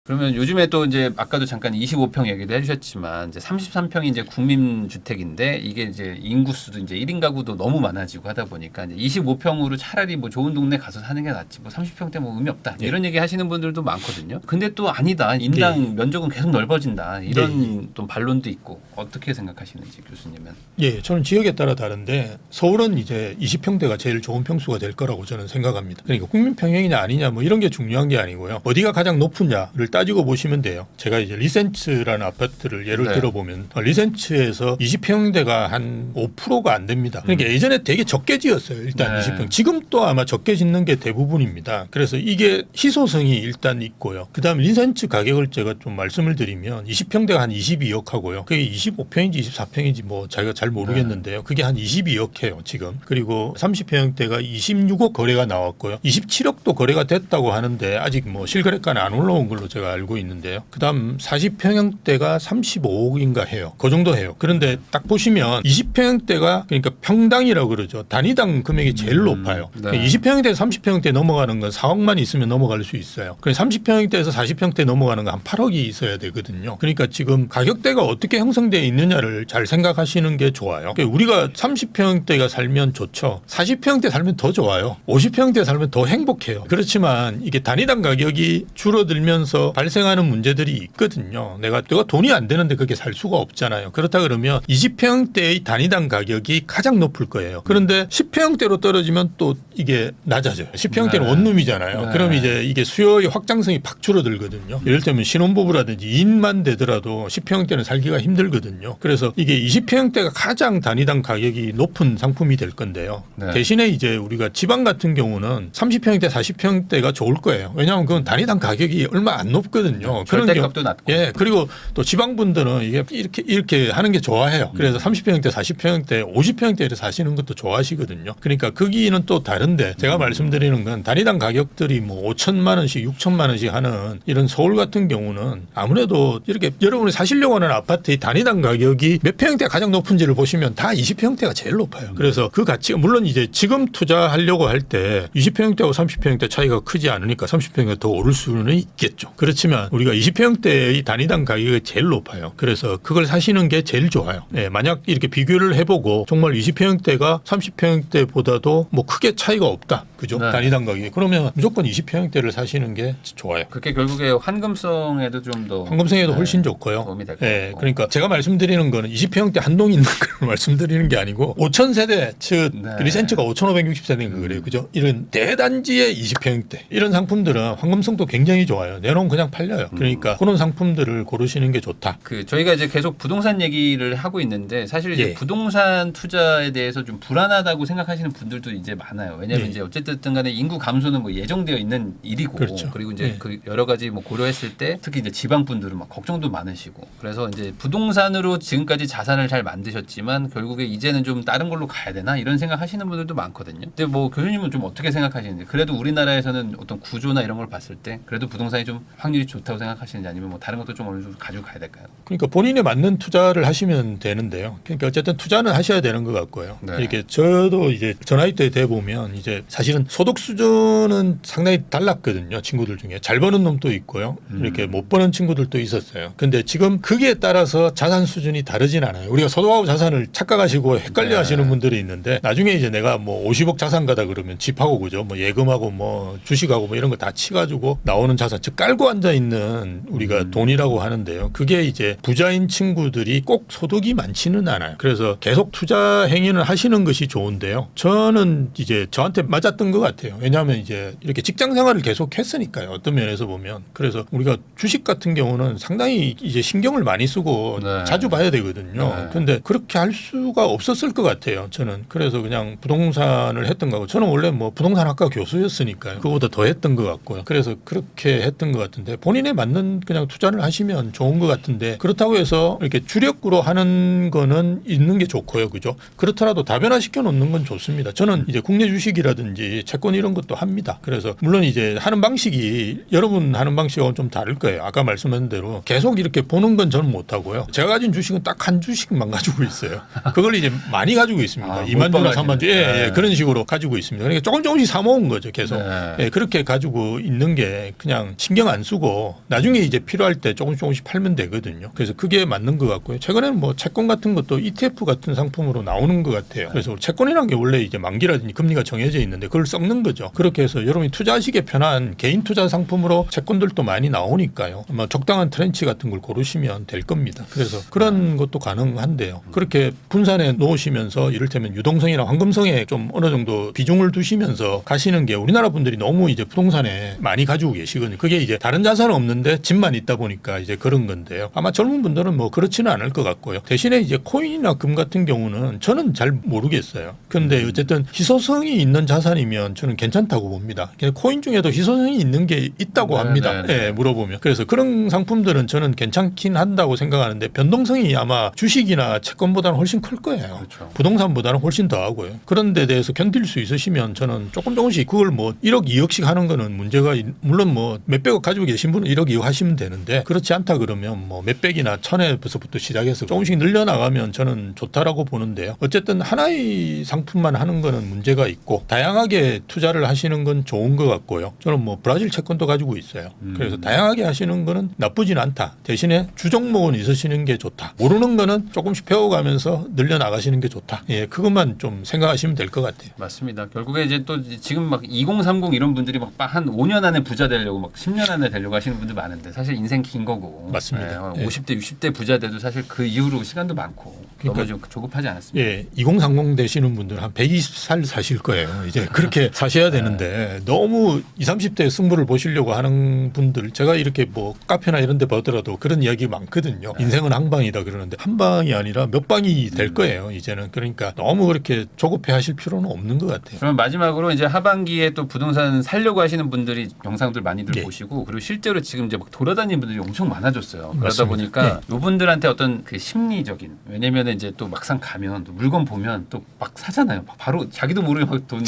그러면 요즘에 또 이제 아까도 잠깐 25평 얘기도 해주셨지만 이제 33평이 이제 국민주택인데 이게 이제 인구수도 이제 1인 가구도 너무 많아지고 하다 보니까 이제 25평으로 차라리 뭐 좋은 동네 가서 사는 게 낫지 뭐 30평대 뭐 의미 없다 예. 이런 얘기 하시는 분들도 많거든요. 근데 또 아니다 인당 면적은 계속 넓어진다 이런 또 반론도 있고 어떻게 생각하시는지 교수님은? 예, 저는 지역에 따라 다른데 서울은 이제 20평대가 제일 좋은 평수가 될 거라고 저는 생각합니다. 그러니까 국민평형이냐 아니냐 뭐 이런 게 중요한 게 아니고요. 어디가 가장 높으냐를 따지고 보시면 돼요. 제가 이제 리센츠라는 아파트를 예를 네. 들어보면 리센츠에서 20평대가 한 5%가 안 됩니다. 그러니까 예전에 되게 적게 지었어요. 일단 네. 20평. 지금 또 아마 적게 짓는 게 대부분입니다. 그래서 이게 희소성이 일단 있고요. 그다음 리센츠 가격을 제가 좀 말씀을 드리면 20평대가 한 22억 하고요. 그게 25평인지 24평인지 뭐 자기가 잘 모르겠는데요. 그게 한 22억 해요, 지금. 그리고 30평대가 26억 거래가 나왔고요. 27억도 거래가 됐다고 하는데 아직 뭐 실거래가는 안 올라온 걸로 제가 알고 있는데요. 그다음 40평형대가 35억인가 해요. 그 정도 해요. 그런데 딱 보시면 20평형대가 그러니까 평당이라고 그러죠. 단위당 금액이 제일 높아요. 네. 그러니까 20평형대 30평형대 넘어가는 건 4억만 있으면 넘어갈 수 있어요. 그래서 30평형대에서 40평대 넘어가는 건 한 8억이 있어야 되거든요. 그러니까 지금 가격대가 어떻게 형성되어 있느냐를 잘 생각하시는 게 좋아요. 그러니까 우리가 30평형대가 살면 좋죠. 40평형대 살면 더 좋아요. 50평형대 살면 더 행복해요. 그렇지만 이게 단위당 가격이 줄어들면서 발생하는 문제들이 있거든요. 내가 돈이 안 되는데 그렇게 살 수가 없잖아요. 그렇다 그러면 20평대의 단위당 가격이 가장 높을 거예요. 그런데 10평대로 떨어지면 또 이게 낮아져요. 10평대는 네. 원룸이잖아요. 네. 그럼 이제 이게 수요의 확장성이 팍 줄어들거든요. 예를 들면 신혼부부라든지 2인만 되더라도 10평대는 살기가 힘들거든요. 그래서 이게 20평대가 가장 단위당 가격이 높은 상품이 될 건데요. 네. 대신에 이제 우리가 지방 같은 경우는 30평대, 40평대가 좋을 거예요. 왜냐하면 그건 단위당 가격이 얼마 안 높거든요. 그런 절대값도 낮고. 예, 그리고 또 지방 분들은 이게 이렇게 하는 게 좋아해요. 그래서 30평대, 40평대, 50평대를 사시는 것도 좋아하시거든요. 그러니까 거기는 또 다른데 제가 말씀드리는 건 단위당 가격들이 뭐 5천만 원씩, 6천만 원씩 하는 이런 서울 같은 경우는 아무래도 이렇게 여러분이 사시려고 하는 아파트의 단위당 가격이 몇 평대가 가장 높은지를 보시면 다 20평대가 제일 높아요. 그래서 그 가치가 물론 이제 지금 투자하려고 할 때 20평대하고 30평대 차이가 크지 않으니까 30평대가 더 오를 수는 있겠죠. 그렇지만 우리가 20평대의 단위당 가격이 제일 높아요. 그래서 그걸 사시는 게 제일 좋아요. 예, 만약 이렇게 비교를 해보고 정말 20평대가 30평대보다도 뭐 크게 차이가 없다. 그죠? 네. 단위당 가격이. 그러면 무조건 20평대를 사시는 게 좋아요. 그게 결국에 환금성에도 좀 더 황금성에도 훨씬 좋고요. 도움이 될 예, 거고. 그러니까 제가 말씀드리는 거는 20평대 한 동 있는 걸 말씀드리는 게 아니고 5,000세대, 즉 네. 리센츠가 5,560세대인가 그래요. 그죠? 이런 대단지의 20평대 이런 상품들은 황금성도 굉장히 좋아요. 내놓으면 그냥 팔려요. 그러니까 그런 상품들을 고르시는 게 좋다. 그 저희가 이제 계속 부동산 얘기를 하고 있는데 사실 이제 예. 부동산 투자에 대해서 좀 불안하다고 생각하시는 분들도 이제 많아요. 왜냐하면 예. 이제 어쨌든 간에 인구 감소는 뭐 예정되어 있는 일이고 그렇죠. 그리고 이제 예. 그 여러 가지 뭐 고려했을 때 특히 이제 지방 분들은 막 걱정도 많으시고 그래서 이제 부동산으로 지금까지 자산을 잘 만드셨지만 결국에 이제는 좀 다른 걸로 가야 되나 이런 생각하시는 분들도 많거든요. 근데 뭐 교수님은 좀 어떻게 생각하시는지 그래도 우리나라에서는 어떤 구조나 이런 걸 봤을 때 그래도 부동산이 좀 확률이 좋다고 생각하시는지 아니면 뭐 다른 것도 좀 어느 정도 가지고 가야 될까요? 그러니까 본인에 맞는 투자를 하시면 되는데요. 그러니까 어쨌든 투자는 하셔야 되는 것 같고요. 네. 이렇게 저도 이제 저 나이 때 돼 보면 이제 사실은 소득 수준은 상당히 달랐거든요. 친구들 중에 잘 버는 놈도 있고요. 이렇게 못 버는 친구들도 있었어요. 근데 지금 거기에 따라서 자산 수준이 다르진 않아요. 우리가 소득하고 자산을 착각하시고 헷갈려 하시는 분들이 있는데 나중에 이제 내가 뭐 50억 자산가다 그러면 집하고 그죠? 뭐 예금하고 뭐 주식하고 뭐 이런 거 다 치가지고 나오는 자산, 즉 깔고 앉아 앉아 있는 우리가 돈이라고 하는데요. 그게 이제 부자인 친구들이 꼭 소득이 많지는 않아요. 그래서 계속 투자 행위를 하시는 것이 좋은데요. 저는 이제 저한테 맞았던 것 같아요. 왜냐하면 이제 이렇게 직장 생활을 계속 했으니까요. 어떤 면에서 보면. 그래서 우리가 주식 같은 경우는 상당히 이제 신경을 많이 쓰고 네. 자주 봐야 되거든요. 네. 근데 그렇게 할 수가 없었을 것 같아요. 저는. 그래서 그냥 부동산을 했던 거고 저는 원래 뭐 부동산학과 교수였으니까요. 그거보다 더 했던 것 같고요. 그래서 그렇게 했던 것 같은데 본인에 맞는 그냥 투자를 하시면 좋은 것 같은데 그렇다고 해서 이렇게 주력으로 하는 거는 있는 게 좋고요. 그죠? 그렇더라도 다변화시켜 놓는 건 좋습니다. 저는 이제 국내 주식이라든지 채권 이런 것도 합니다. 그래서 물론 이제 하는 방식이 여러분 하는 방식하고는 좀 다를 거예요. 아까 말씀하신 대로 계속 이렇게 보는 건 저는 못 하고요. 제가 가진 주식은 딱 한 주식만 가지고 있어요. 그걸 이제 많이 가지고 있습니다. 아, 2만 주나 3만 주. 예, 네. 예, 그런 식으로 가지고 있습니다. 그러니까 조금씩 사 모은 거죠. 계속. 네. 예, 그렇게 가지고 있는 게 그냥 신경 안 쓰고 나중에 이제 필요할 때 조금씩 팔면 되거든요. 그래서 그게 맞는 것 같고요. 최근에는 뭐 채권 같은 것도 ETF 같은 상품으로 나오는 것 같아요. 그래서 채권이라는 게 원래 이제 만기라든지 금리가 정해져 있는데 그걸 썩는 거죠. 그렇게 해서 여러분이 투자하시기에 편한 개인 투자 상품으로 채권들도 많이 나오니까요. 아마 적당한 트렌치 같은 걸 고르시면 될 겁니다. 그래서 그런 것도 가능한데요. 그렇게 분산해 놓으시면서 이를테면 유동성이나 황금성에 좀 어느 정도 비중을 두시면서 가시는 게 우리나라 분들이 너무 이제 부동산에 많이 가지고 계시거든요. 그게 이제 다른 자산은 없는데 집만 있다 보니까 이제 그런 건데요. 아마 젊은 분들은 뭐 그렇지는 않을 것 같고요. 대신에 이제 코인이나 금 같은 경우는 저는 잘 모르겠어요. 그런데 어쨌든 희소성이 있는 자산이면 저는 괜찮다고 봅니다. 코인 중에도 희소성이 있는 게 있다고 합니다. 예, 물어보면. 그래서 그런 상품들은 저는 괜찮긴 한다고 생각하는데 변동성이 아마 주식이나 채권보다는 훨씬 클 거예요. 그렇죠. 부동산보다는 훨씬 더 하고요. 그런 데 대해서 견딜 수 있으시면 저는 조금씩 그걸 뭐 1억 2억씩 하는 거는 문제가 물론 뭐 몇백억 가지고 계신 분은 1억 2억 하시면 되는데 그렇지 않다 그러면 뭐 몇백이나 천에서부터 시작해서 조금씩 늘려나가면 저는 좋다라고 보는데요. 어쨌든 하나의 상품만 하는 거는 문제가 있고 다양하게 투자를 하시는 건 좋은 것 같고요. 저는 뭐 브라질 채권도 가지고 있어요. 그래서 다양하게 하시는 거는 나쁘진 않다. 대신에 주종목은 있으시는 게 좋다. 모르는 거는 조금씩 배워가면서 늘려나가시는 게 좋다. 예, 그것만 좀 생각하시면 될 것 같아요. 맞습니다. 결국에 이제 또 지금 막 2030 이런 분들이 막 한 5년 안에 부자 되려고 막 10년 안에 되려고 하시는 분들 많은데 사실 인생 긴 거고. 맞습니다. 네, 50대, 60대 부자 돼도 사실 그 이후로 시간도 많고 그러니까 너무 좀 조급하지 않았습니다. 예, 2030 되시는 분들은 한 120살 사실 거예요. 이제 그렇게 사셔야 되는데 너무 20, 30대 승부를 보시려고 하는 분들 제가 이렇게 뭐 카페나 이런 데 보더라도 그런 이야기 많거든요. 인생은 한 방이다 그러는데 한 방이 아니라 몇 방이 될 거예요. 이제는. 그러니까 너무 그렇게 조급해 하실 필요는 없는 것 같아요. 그럼 마지막으로 이제 하반기에 또 부동산 살려고 하시는 분들이 영상들 많이들 예. 보시고 그리고 실제로 지금 이제 막 돌아다니는 분들이 엄청 많아졌어요. 그러다 맞습니다. 보니까 이분들한테 어떤 그 심리적인 왜냐면 이제 또 막상 가면 또 물건 보면 또 막 사잖아요. 막 바로 자기도 모르게 막 돈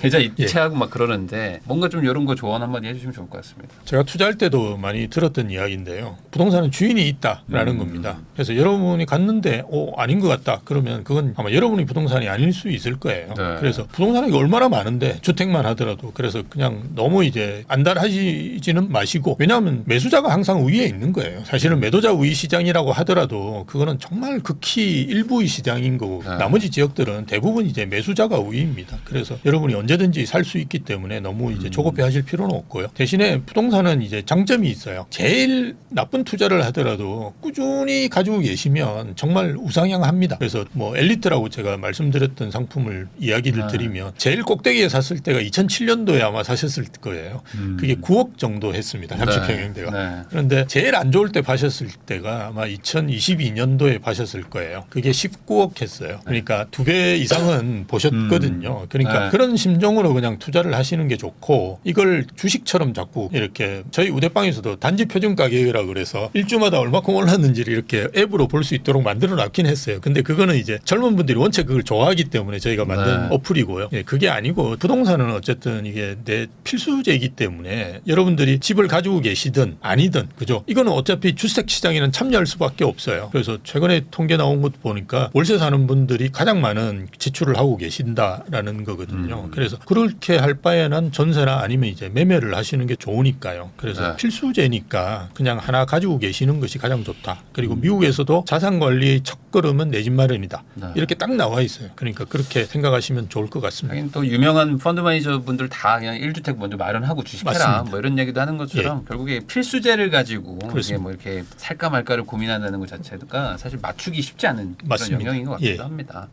계좌 이체하고 막 그러는데 뭔가 좀 이런 거 조언 한마디 해주시면 좋을 것 같습니다. 제가 투자할 때도 많이 들었던 이야기인데요. 부동산은 주인이 있다라는 겁니다. 그래서 여러분이 갔는데 아닌 것 같다. 그러면 그건 아마 여러분이 부동산이 아닐 수 있을 거예요. 네. 그래서 부동산이 얼마나 많은데 주택만 하더라도 그래서 그냥 너무 이제 안달하시지는 마시고 왜냐하면 매수자가 항상 위에 있는 거예요. 사실은 매도자 우위 시장이라고 하더라도 그거는 정말 극히 일부의 시장인 거고 네. 나머지 지역들은 대부분 이제 매수자가 우위입니다. 그래서 여러분이 언제든지 살 수 있기 때문에 너무 이제 조급해 하실 필요는 없고요. 대신에 부동산은 이제 장점이 있어요. 제일 나쁜 투자를 하더라도 꾸준히 가지고 계시면 정말 우상향합니다. 그래서 뭐 엘리트라고 제가 말씀드렸던 상품을 이야기를 드리면 제일 꼭대기에 샀을 때가 2007년도에 아마 사셨을 거예요. 그게 9억 정도 했습니다. 30평형대가. 네. 그런데 제일 안 좋을 때 파셨을 때가 아마 2022년도에 파셨을 거예요. 그게 19억 했어요. 그러니까 2배 이상은 보셨거든요. 그러니까 네. 그런 심정으로 그냥 투자를 하시는 게 좋고 이걸 주식처럼 자꾸 이렇게 저희 우대방에서도 단지 표준 가격이라고 그래서 일주마다 얼마큼 올랐는지를 이렇게 앱으로 볼 수 있도록 만들어 놨긴 했어요. 근데 그거는 이제 젊은 분들이 원체 그걸 좋아하기 때문에 저희가 만든 네. 어플이고요. 예, 그게 아니고 부동산은 어쨌든 이게 내 필수제이기 때문에 여러분들이 집을 가지고 계시든 아니든 그죠? 이거는 어차피 주택 시장에는 참여할 수밖에 없어요. 그래서 최근에 통계 나온 것도 보니까 월세 사는 분들이 가장 많은 지출을 하고 계신다라는 거거든요. 그래서 그렇게 할 바에는 전세나 아니면 이제 매매를 하시는 게 좋으니까요. 그래서 네. 필수제니까 그냥 하나 가지고 계시는 것이 가장 좋다. 그리고 미국에서도 자산 관리 첫걸음은 내 집 마련이다. 네. 이렇게 딱 나와 있어요. 그러니까 그렇게 생각하시면 좋을 것 같습니다. 하긴 또 유명한 펀드 매니저 분들 다 그냥 1주택 먼저 마련하고 주식해라 맞습니다. 뭐 이런 얘기도 하는 것처럼 결국에 필수제를 가지고 이게 그렇습니다. 뭐 이렇게 살까 말까를 고민한다는 것 자체가 사실 맞추기 쉽지 않은 그런 맞습니다. 영역인 것 같기도 예. 합니다.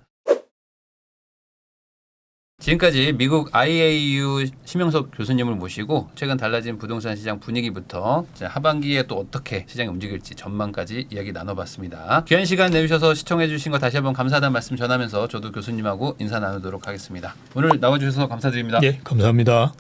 지금까지 미국 IAU 심영석 교수님을 모시고 최근 달라진 부동산 시장 분위기부터 이제 하반기에 또 어떻게 시장이 움직일지 전망까지 이야기 나눠봤습니다. 귀한 시간 내주셔서 시청해 주신 거 다시 한번 감사하다는 말씀 전하면서 저도 교수님하고 인사 나누도록 하겠습니다. 오늘 나와주셔서 감사드립니다. 예, 감사합니다.